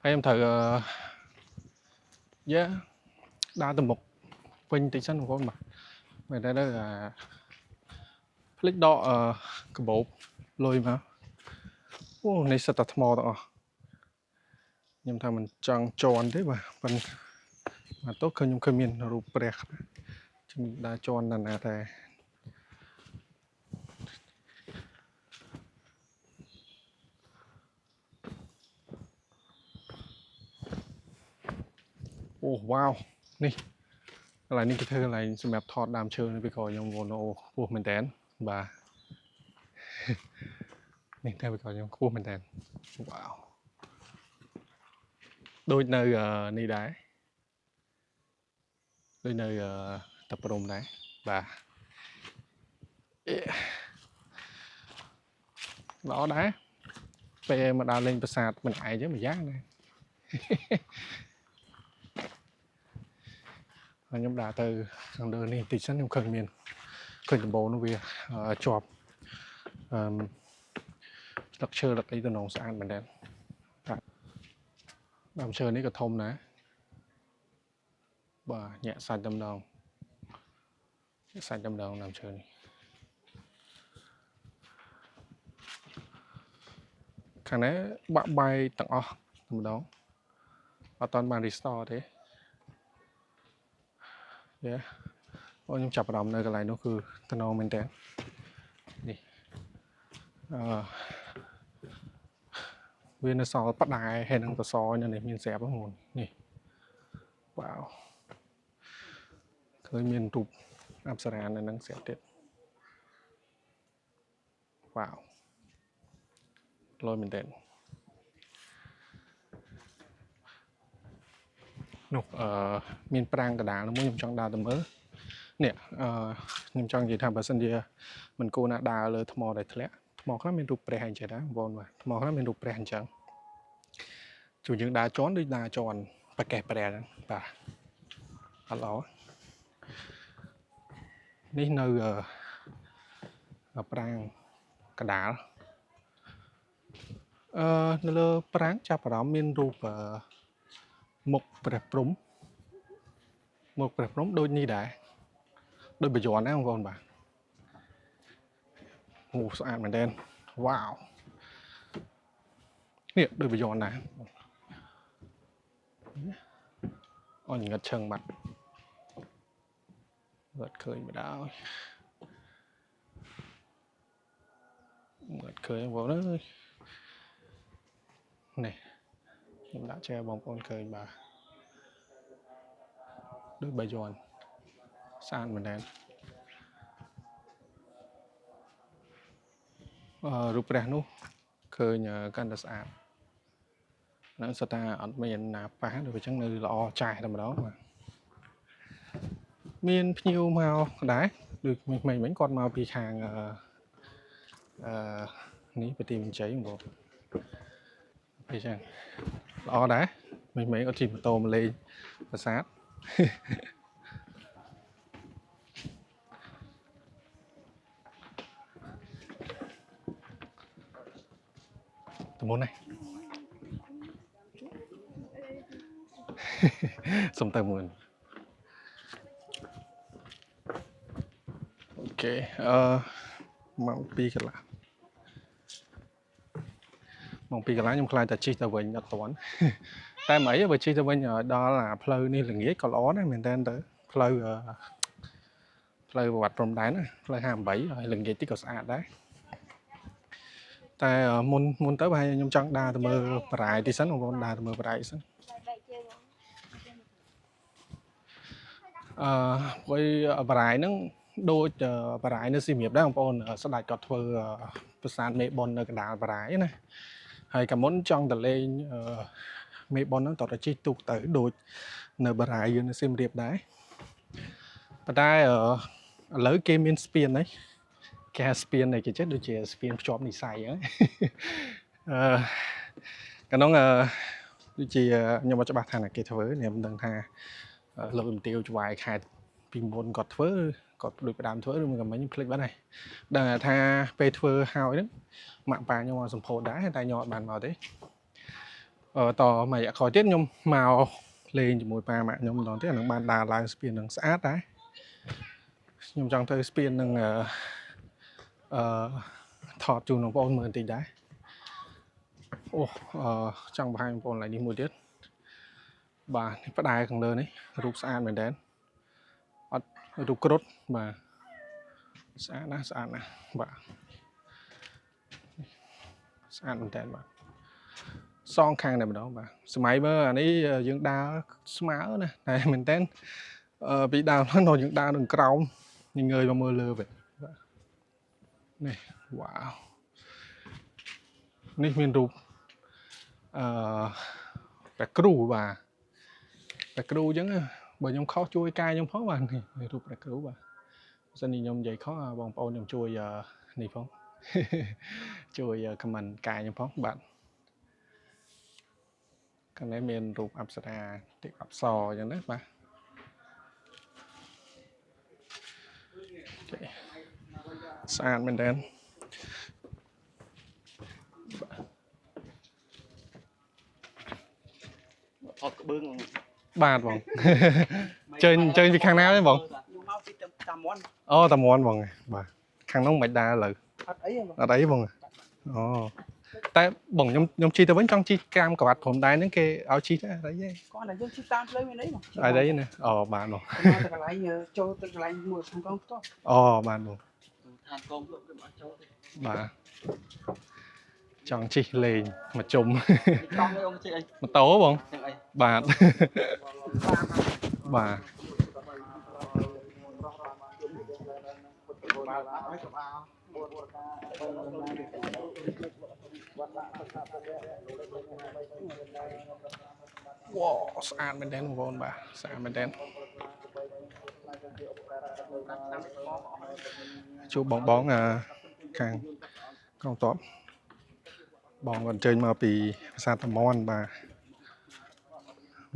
ហើយខ្ញុំត្រូវដើរទៅមុខវិញតិចសិនបងប្អូនបាទមែនតើភ្លេចដកកាបូបលុយមកអូនេះសិតតែថ្មទាំងអស់ខ្ញុំថាមិនចង់ជន់ទេបាទប៉ុន្តែទោះឃើញខ្ញុំឃើញមានរូបព្រះខ្ញុំដើរជន់ណាតែអូវ៉ាវនេះកន្លែងនេះគេធ្វើកន្លែងសម្រាប់ថតដើមឈើនេះពីក្រោយខ្ញុំវល់ខ្ពស់មែនតើបាទនេះតែពីក្រោយខ្ញុំខ្ពស់មែនតើវ៉ាវដូចនៅនេះដែរដូចនៅតាព្រំដែរបាទ ល្អដែរពេលមកដល់លេងប្រាសាទមិនឯងចឹងម្យ៉ាងណាខ្ញុំដើរទៅខាងលើនេះតិចសិនខ្ញុំឃើញមានឃើញដំបូងនោះវាជាប់ស្លឹកឈើលឹកអីទៅនងស្អាតមែនទេដើមឈើនេះក៏ធំណាស់បាទញាក់សាច់តែម្ដងសាច់តែម្ដងដើមឈើនេះខាងនេះបាក់បាយទាំងអស់តែម្ដងអត់តាន់បាន restore ទេខ្ញុំចាប់អារម្មណ៍នៅកន្លែងនោះគឺតំណមែនតើនេះវានៅសល់ផ្ដែហើយនឹងសសរនៅនេះមានស្រាប់ហ្នឹងនេះវ៉ាវឃើញមានរូបអប្សរានៅនឹងស្រាប់ទៀតវ៉ាវលយមែនតើនោះមានប្រាង្គកដាលមួយខ្ញុំចង់ដើរទៅមើលនេះខ្ញុំចង់និយាយថាបើសិនជាមិនគួរណាដើរលើថ្មដែលធ្លាក់ថ្មខ្លះមានរូបព្រះអញ្ចឹងណាបងប្អូនថ្មខ្លះមានរូបព្រះអញ្ចឹងជួយើងដើរជន់ដូចដើរជន់ប្រកេះព្រះហ្នឹងបាទអត់ល្អនេះនៅប្រាង្គកដាលនៅលើប្រាង្គចាប់អារម្មណ៍មានរូបមុខព្រះព្រំដូចនេះដែរដូចបយ័នណាបងប្អូនបាទអូស្អាតមែនទែនវ៉ាវនេះដូចបយ័នណាអញងឹតឈឹងបាត់អត់ឃើញមកដល់អត់ឃើញបងប្អូនអើយនេះខ្ញុំដាក់ចែបងប្អូនឃើញបាទដូចបយ័នស្អាតមែនទែនរូបព្រះនោះឃើញកាន់តែស្អាតហ្នឹងសុទ្ធតែអត់មានណាប៉ះដូចអញ្ចឹងនៅល្អចាស់តែម្ដងបាទមានភ្ញៀវមកដែរដូចមិញគាត់មកពីខាងនេះប្រទេសមានជ័យបងប្អូនអញ្ចឹងល្អដែរមិញគាត់ជិះម៉ូតូមកលេងប្រាសាទតមុនណាសុំទៅមុនអូខេម៉ោង 2 កន្លះខ្ញុំខ្លាចតែជិះទៅវិញអត់ទាន់តែមិនអីបើជិះទៅវិញដល់ផ្លូវនេះល្ងាចក៏ល្អដែរមែនតើទៅផ្លូវប្រវត្តិព្រំដែនណាផ្លូវ58ហើយល្ងាចតិចក៏ស្អាតដែរតែមុនទៅប្រហែលខ្ញុំចង់ដើរទៅមើលបារាយទីសិនបងប្អូនដើរទៅមើលបារាយសិនព្រោះបារាយហ្នឹងដូចបារាយនៅសៀមរាបដែរបងប្អូនស្ដេចគាត់ធ្វើប្រាសាទមេបុណ្យនៅកណ្ដាលបារាយណាហើយកាលមុនចង់ទៅលេងមេបុណ្យហ្នឹងតើជិះទូកទៅដូចនៅបារាយនៅសៀមរាបដែរប៉ុន្តែឥឡូវគេមានស្ពានហើយគេហៅស្ពានnàyគេចេះដូចជាស្ពានភ្ជាប់និស័យហ្នឹងក្នុងដូចជាខ្ញុំអត់ច្បាស់ថាគេធ្វើខ្ញុំមិនដឹងថាលោកមន្ត្រីច្បាយខេត្តពីមុនគាត់ធ្វើគាត់ដូចផ្ដើមធ្វើឬមិនក៏មិនខ្ញុំភ្លេចបាត់ហើយដឹងថាពេលធ្វើហើយហ្នឹងម៉ាក់ប៉ាខ្ញុំមកសម្ពោធដែរតែខ្ញុំអត់បានមកទេតមួយរយៈក្រោយទៀតខ្ញុំមកលេងជាមួយប៉ាម៉ាក់ខ្ញុំម្ដងទៀតអានឹងបានដើរឡើងស្ពាននឹងស្អាតដែរខ្ញុំចង់ទៅស្ពាននឹងថតជូនបងប្អូនមើលបន្តិចដែរអូចង់បង្ហាញបងប្អូនឡើងនេះមួយទៀតបាទផ្ដែខាងលើនេះរូបស្អាតមែនតើអត់រូបគ្រុឌបាទស្អាតណាស់បាទស្អាតមែនតើបាទសងខាងតែម្ដងបាទសម័យមើលអានេះយើងដើរស្មើណាតែមែនតើពីដើមដល់យើងដើរនឹងក្រោមញងើយមកមើលលើវិញនេះវ៉ាវនេះមានរូបព្រះគ្រូបាទព្រះគ្រូអញ្ចឹងបើខ្ញុំខុសជួយកាយខ្ញុំផងបាទនេះរូបព្រះគ្រូបាទបើសិនជាខ្ញុំនិយាយខុសបងប្អូនខ្ញុំជួយនេះផង ជួយខមមិនកាយខ្ញុំផងបាទខាងនេះមានរូបអប្សរាទីអប្សរអញ្ចឹងណាបាទស្អាតមែនតើអត់ក្បឿង បាទបងជើញពីខាងណាទេបង មកពីតាមមន់ អូតាមមន់បងបាទខាងនោះមិនដែរឥឡូវ អត់អី អត់អីបងអូតែបងខ្ញុំជិះទៅវិញចង់ជិះកាមក្បាត់ព្រំដែរហ្នឹងគេឲ្យជិះដែរអីទេ គាត់តែយើងជិះតាមផ្លូវមានអីមក អីណាអូបាទបង ទៅកន្លែងចូលទៅកន្លែងមួយខាងកងផ្ទាល់ អូបាទបង ឋានកងលោកមិនអត់ចូលទេ បាទចង់ជិះលេងមកជុំ កងអីអង្គជិះអី ម៉ូតូបង ទាំងអី បាទបាទវ៉ាស្អាតមែនទេបងប្អូនបាទស្អាតមែនទេជួបបងខាងកងទ័ពបងគាត់អញ្ជើញមកពីប្រាសាទតាមាន់បាទ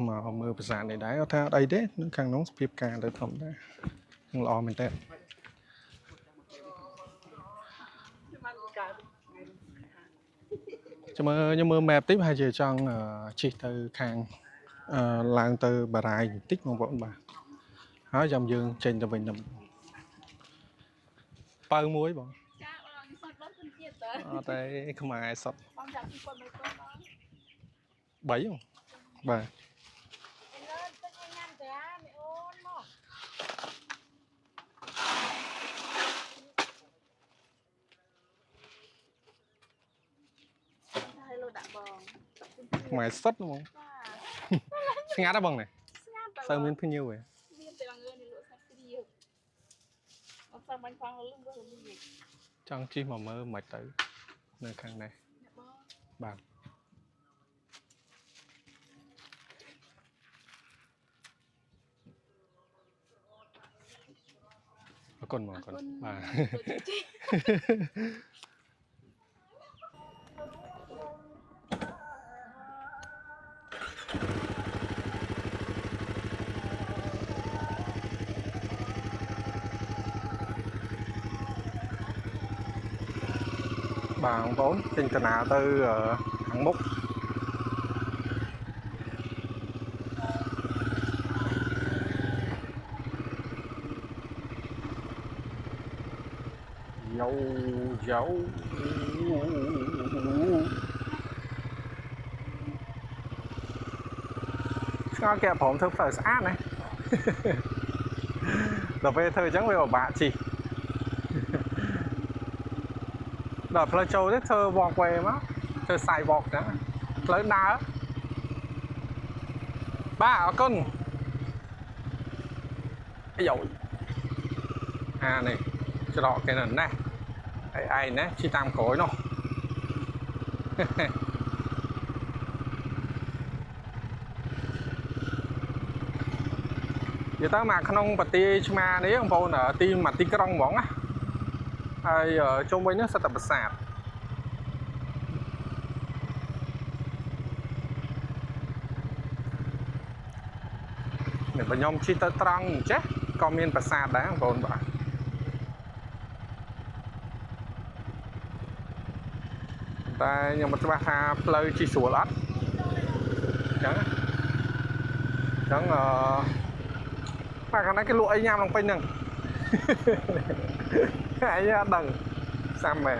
មកមើលប្រាសាទនេះដែរគាត់ថាអត់អីទេខាងនោះសភាពការទៅធម្មតានឹងល្អមែនទេខ្ញុំមើល map តិចប្រហែលជាចង់ជិះទៅខាងឡើងទៅបារាយបន្តិចបងប្អូនបាទហើយចាំយើងចេញទៅវិញទៅប៉ៅមួយបងចាបងសតដល់ជនជាតិតើអត់ទេខ្មែរសតបងចាប់ពីគាត់មើលទៅ3បាទឥឡូវទឹកឲ្យញ៉ាំតាមីអូនមកហើយលោកដាក់បងខ្មែរសតហ្មងស្ងាត់ហ៎បងនេះស្ងាត់ទៅមានភ្ញៀវហ៎មានតែងឿននេះលក់សាច់គ្រាអត់សាំបាញ់ផងលឹងក៏មានចង់ជិះមកមើលមិនទៅនៅខាងនេះបាទអរគុណបងអរគុណបាទបងប្អូនចេញតាណាទៅខាងមុខយោឆ្ងល់គេព្រមធ្វើផ្លូវស្អាតណាដល់ពេលធ្វើអញ្ចឹងវាពិបាកជិះដល់ផ្លូវចូលទេធ្វើ walkway មកធ្វើ sidewalk ចឹងផ្លូវដើរបាទអរគុណអាយអានេះច្រកគេនៅណាហើយឯងណាជិះតាមក្រួយនោះនិយាយទៅមកក្នុងប្រទេសឆ្មានេះបងប្អូនទីក្រុងហ្មងណាហើយជុំវិញនេះសិតតែប្រាសាទនេះបើខ្ញុំជិះទៅត្រង់អញ្ចេះក៏មានប្រាសាទដែរបងប្អូនបាទតែខ្ញុំមិនច្បាស់ថាផ្លូវជិះស្រួលអត់អញ្ចឹងបាទខាងណាគេលក់អីញ៉ាំឡើងពេញហ្នឹងអីអត់ដឹងសាំមែន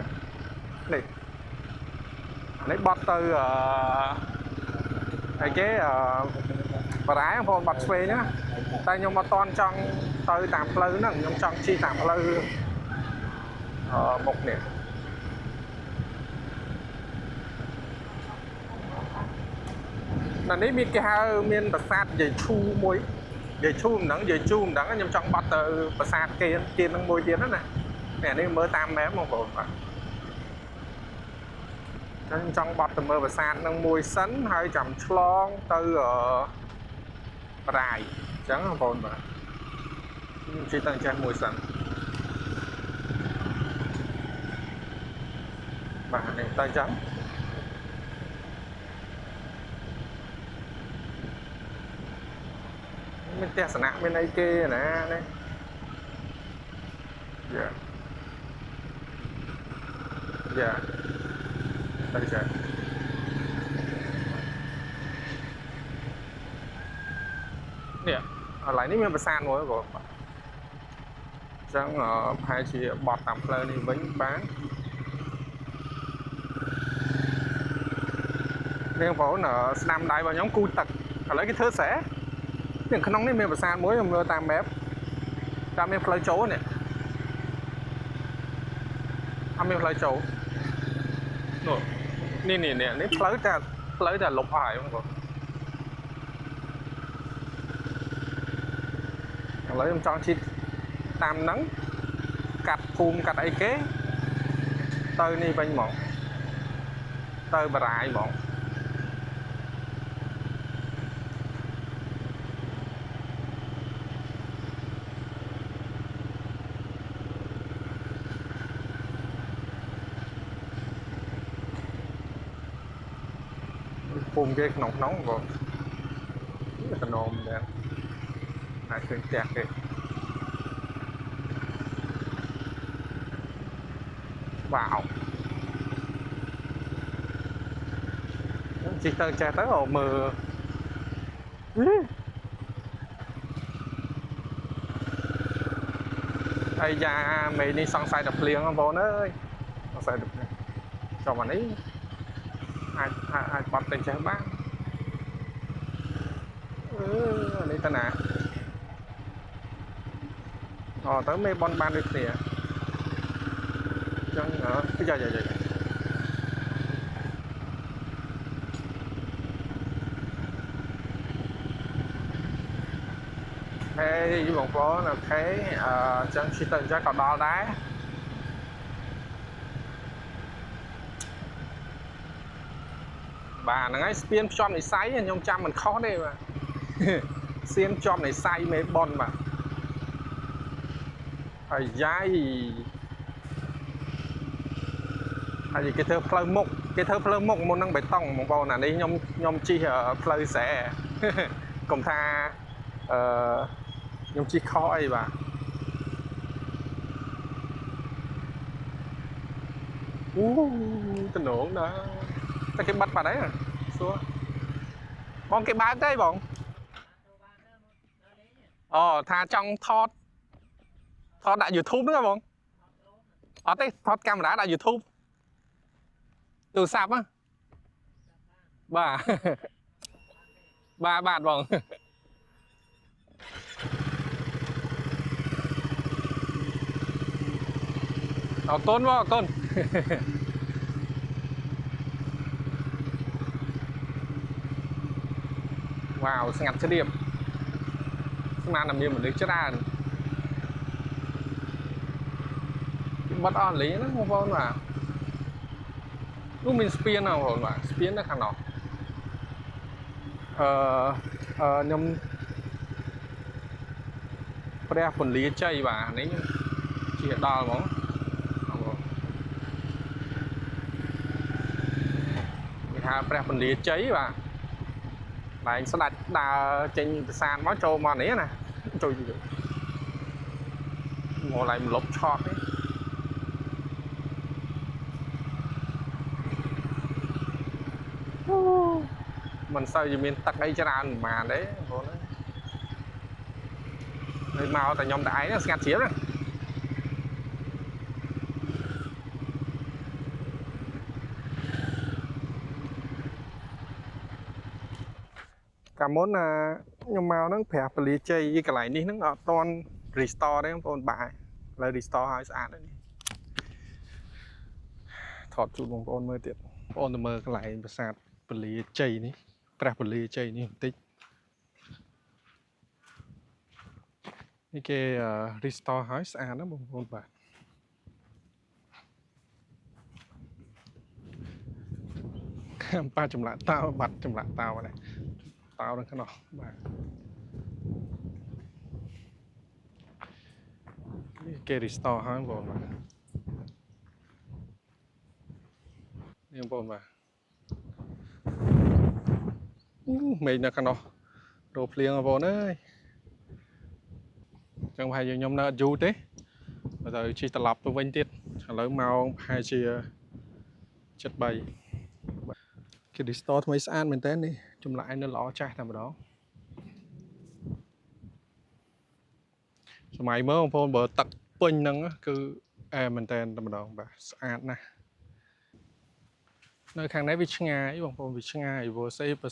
នេះបត់ទៅអីគេបារាយបងប្អូនបាត់ឆ្វេងណាតែខ្ញុំអត់តន់ចង់ទៅតាមផ្លូវហ្នឹងខ្ញុំចង់ជិះតាមផ្លូវមុខនេះនៅនេះមានគេហៅមានប្រាសាទយាយឈូមួយយាយឈូមិនដឹងយាយជូមិនដឹងខ្ញុំចង់បាត់ទៅប្រាសាទគេនឹងមួយទៀតណានេះមើលតាម map បងប្អូនបាទខ្ញុំចង់បាត់ទៅមើលប្រាសាទនឹងមួយសិនហើយចាំឆ្លងទៅបារាយអញ្ចឹងបងប្អូនបាទខ្ញុំជិះទៅចេះមួយសិន បាទនេះទៅអញ្ចឹងមានទស្សនៈមានអីគេណានេះយ៉ាយ៉ាទៅចានេះកន្លែងនេះមានប្រាសាទមួយបងអញ្ចឹងប្រហែលជាបត់តាមផ្លូវនេះវិញបាននាងបងប្អូនស្ដាំដៃរបស់ខ្ញុំគូទឹកឥឡូវគេធ្វើស្រែនេះក្នុងនេះមានប្រាសាទមួយខ្ញុំមើលតាម map តាមមានផ្លូវចូលនេះអត់មានផ្លូវចូលនេះនេះផ្លូវតែលុបអស់ហើយបងប្អូនឥឡូវខ្ញុំចង់ជិះតាមហ្នឹងកាត់ភូមិកាត់អីគេទៅនេះវិញហ្មងទៅបារាយហ្មងភូមិគេក្នុងបងតំណមដែរអាចឃើញផ្ទះគេវ៉ាវជិះទៅចេះទៅមើលអាយ៉ាមេនេះសង្ស័យតែភ្លៀងបងប្អូនអើយសង្ស័យតែភ្លៀងចំអានេះអាចបាត់ទៅចេះបាននេះតាណាទៅមេបនបានដូចគ្នាចឹងយ៉ាហេបងប្អូនអូខេចឹងជិះទៅចេះក៏ដល់ដែរបាទហ្នឹងហើយស្ពានភ្ជាប់និស័យខ្ញុំចាំមិនខុសទេបាទស្ពានភ្ជាប់និស័យមេបនបាទអាយ៉ាយហើយគេធ្វើផ្លូវមុខមុននឹងបេតុងបងប្អូនអានេះខ្ញុំជិះផ្លូវស្រែកុំថាខ្ញុំជិះខុសអីបាទតំណងដែរតែគេបាត់បាត់អីសួរបងគេបើកទេបងថាចង់ថតដាក់ YouTube ហ្នឹងបងអត់ទេថតកាមេរ៉ាដាក់ YouTube ទូរស័ព្ទហ៎បាទបងអរគុណបងអរគុណវ៉ាវស្ងាត់ជ្រាបស្មានតែមានមនុស្សច្រើនបាត់អស់លីណាបងប្អូនបាទនោះមានស្ពានណាបងប្អូនបាទស្ពាននៅខាងនោះខ្ញុំព្រះពន្លាជ័យបាទនេះជាដល់ហ្មងគេហៅព្រះពន្លាជ័យបាទតែស្ដាច់ដើរចេញប្រាសាទមកចូលមកនេះណាចូលមកlạiលុបឆតនេះមិនសូវជាមានទឹកអីច្រើនប្រហែលទេបងប្អូនហើយមកតែខ្ញុំតែឯងស្ងាត់ជ្រាបណាកាលមុនខ្ញុំមកហ្នឹងព្រះពលាជ័យកន្លែងនេះហ្នឹងអត់តន់ restore ទេបងប្អូនបាទឥឡូវ restore ឲ្យស្អាតហើយនេះថតជូនបងប្អូនមើលទៀតបងប្អូនទៅមើលកន្លែងប្រាសាទពលាជ័យនេះព្រះពលាជ័យនេះបន្តិចនេះគេ restore ឲ្យស្អាតណាបងប្អូនបាទប៉ាចម្លាក់តោបាត់ចម្លាក់តោនេះតោនៅក្នុងបាទនេះគេ restore ហើយបងប្អូនបាទ នេះបងប្អូនបាទមេឃនៅខាងនោះរោភ្លៀងបងប្អូនអើយចឹងប្រហែលជាខ្ញុំនៅអត់យូរទេបើទៅជិះត្រឡប់ទៅវិញទៀតឥឡូវម៉ោងប្រហែលជា7:03គេ restore ថ្មីស្អាតមែនតើនេះចម្លាក់ឯនៅល្អចាស់តែម្ដងសម័យមើលបងប្អូនបើទឹកពេញហ្នឹងគឺអែមែនតើតែម្ដងបាទស្អាតណាស់នៅខាងនេះវាឆ្ងាយបងប្អូនវាឆ្ងាយព្រោះស្អីបើ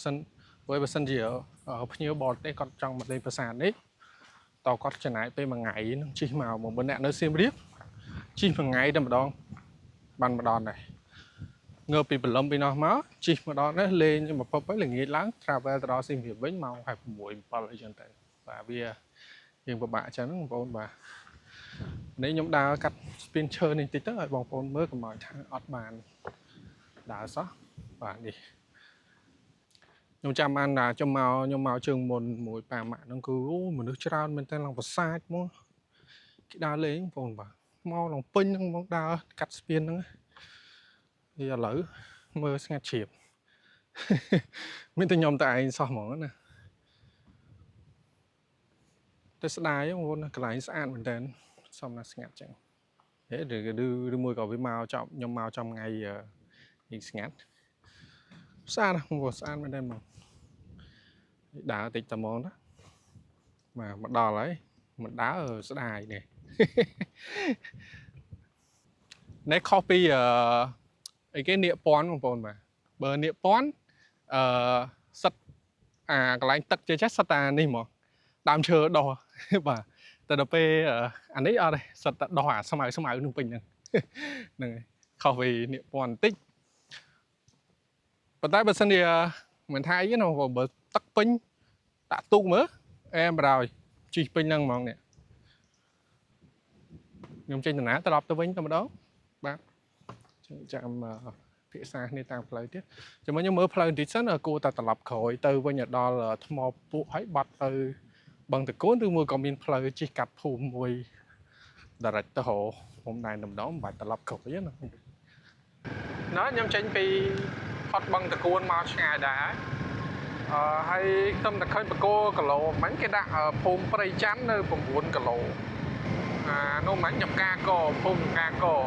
សិនជាភ្ញៀវបរទេសគាត់ចង់មកលេងប្រាសាទនេះតើគាត់ចំណាយពេលមួយថ្ងៃនឹងជិះមកបើអ្នកនៅសៀមរាបជិះមួយថ្ងៃតែម្ដងបានម្ដងដែរងើបពីព្រលឹមពីនោះមកជិះម្ដងនេះលេងមកពប់ហើយល្ងាចឡើង travel ទៅដល់សៀមរាបវិញម៉ោង6 7អីចឹងទៅបាទវាយើងពិបាកចឹងបងប្អូនបាទនេះខ្ញុំដើរកាត់ស្ពានឈើនេះតិចទៅឲ្យបងប្អូនមើលកុំឲ្យថាអត់បានដើរសោះបាទនេះខ្ញុំចាំបានថាខ្ញុំមកជើងមុនមួយប៉ាម៉ាក់ហ្នឹងគឺអូមនុស្សច្រើនមែនតើឡើងប្រសាទមកគេដើរលេងបងប្អូនបាទមកឡើងពេញហ្នឹងមកដើរកាត់ស្ពានហ្នឹងឥឡូវមើលស្ងាត់ជ្រាបមានតែខ្ញុំតែឯងសោះហ្មងណាតែស្ដាយបងប្អូនកន្លែងស្អាតមែនតើសមណាស្ងាត់ចឹងហេឬមួយក៏វាមកចំខ្ញុំមកចំថ្ងៃនេះស្ងាត់ស្អាតបងប្អូនស្អាតមែនតើមកដើរតិចតែហ្មងណាបាទមកដល់ហើយមិនដើរស្ដាយនេះនេះខុសពីអីគេនៀកពាន់បងប្អូនបាទបើនៀកពាន់សិតកន្លែងទឹកចេះសិតតានេះហ្មងដើមឈើដោះបាទតែដល់ពេលអានេះអត់ទេសិតតែដោះអាស្មៅនឹងពេញហ្នឹងហ្នឹងហើយខុសពីនៀកពាន់បន្តិចប៉ុន្តែបើសិនជាមិនថាអីណាបើទឹកពេញដាក់ទូកមើលអែមបរោយជីពេញហ្នឹងហ្មងនេះខ្ញុំចេញដំណើរត្រឡប់ទៅវិញតែម្ដងបាទចាំភាសាគ្នាតាមផ្លូវទៀតចាំខ្ញុំមើលផ្លូវបន្តិចសិនគួរតែត្រឡប់ក្រោយទៅវិញដល់ថ្មពួកហើយបាត់ទៅបឹងតកូនឬមួយក៏មានផ្លូវជិះកាត់ភូមិមួយ direct ទៅខ្ញុំដែរម្ដងមិនបាច់ត្រឡប់ក្រោយណាខ្ញុំចេញពីផុតបឹងតកូនមកឆ្ងាយដែរហើយខ្ញុំតែឃើញបកគោគីឡូមិញគេដាក់ភូមិព្រៃច័ន្ទនៅ9គីឡូនោះមិញចំការកភូមិចំការកអ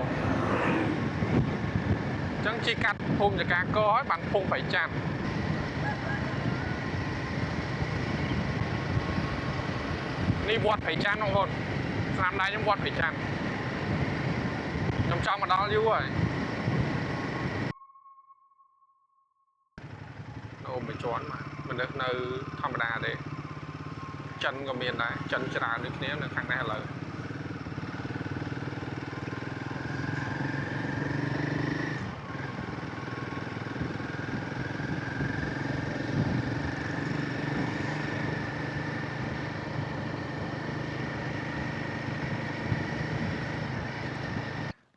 ញ្ចឹងជិះកាត់ភូមិចំការកហើយបានភូមិព្រៃច័ន្ទនេះវត្តព្រៃច័ន្ទបងប្អូនស្នាមដៃខ្ញុំវត្តព្រៃច័ន្ទខ្ញុំចង់មកដល់យូរហើយអូមិនជន់មិននឹកនៅធម្មតាទេចិនក៏មានដែរចិនច្រើនដូចគ្នានៅខាងនេះឥឡូវ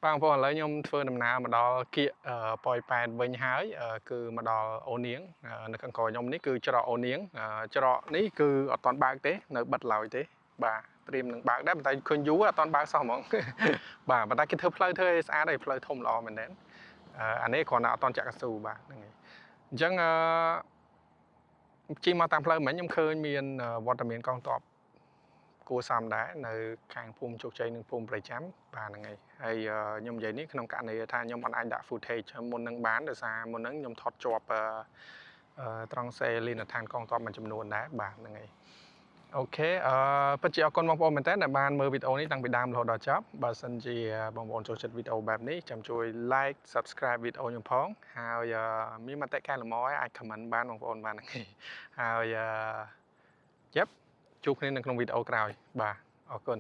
បងប្អូនឥឡូវខ្ញុំធ្វើដំណើរមកដល់គៀកប៉ោយប៉ែតវិញហើយគឺមកដល់អូនៀងនៅខាងក្រោយខ្ញុំនេះគឺច្រកអូនៀងច្រកនេះគឺអត់ទាន់បើកទេនៅបិទឡើយទេបាទត្រៀមនឹងបើកដែរប៉ុន្តែឃើញយូរអត់ទាន់បើកសោះហ្មងបាទប៉ុន្តែគេធ្វើផ្លូវធ្វើឲ្យស្អាតហើយផ្លូវធំល្អមែនទែនអានេះគ្រាន់តែអត់ទាន់ចាក់កស៊ូបាទហ្នឹងហើយអញ្ចឹងជិះមកតាមផ្លូវមិញខ្ញុំឃើញមានវត្តមានកងទ័ពគួរសមដែរនៅខាងភូមិជោគជ័យនិងភូមិប្រចាំបាទហ្នឹងហើយខ្ញុំនិយាយនេះក្នុងករណីថាខ្ញុំមិនអាចដាក់ footage មុននឹងបានដោយសារមុនហ្នឹងខ្ញុំថតជាប់ត្រង់សេលីនដ្ឋានកងទ័ពមួយចំនួនដែរបាទហ្នឹងហើយអូខេពិតជាអរគុណបងប្អូនមែនតើដែលបានមើលវីដេអូនេះតាំងពីដើមរហូតដល់ចប់បើសិនជាបងប្អូនចូលចិត្តវីដេអូបែបនេះចាំជួយ like subscribe វីដេអូខ្ញុំផងហើយមានមតិកែលម្អអាច comment បានបងប្អូនបានហ្នឹងហើយជួបគ្នានៅក្នុងវីដេអូក្រោយបាទអរគុណ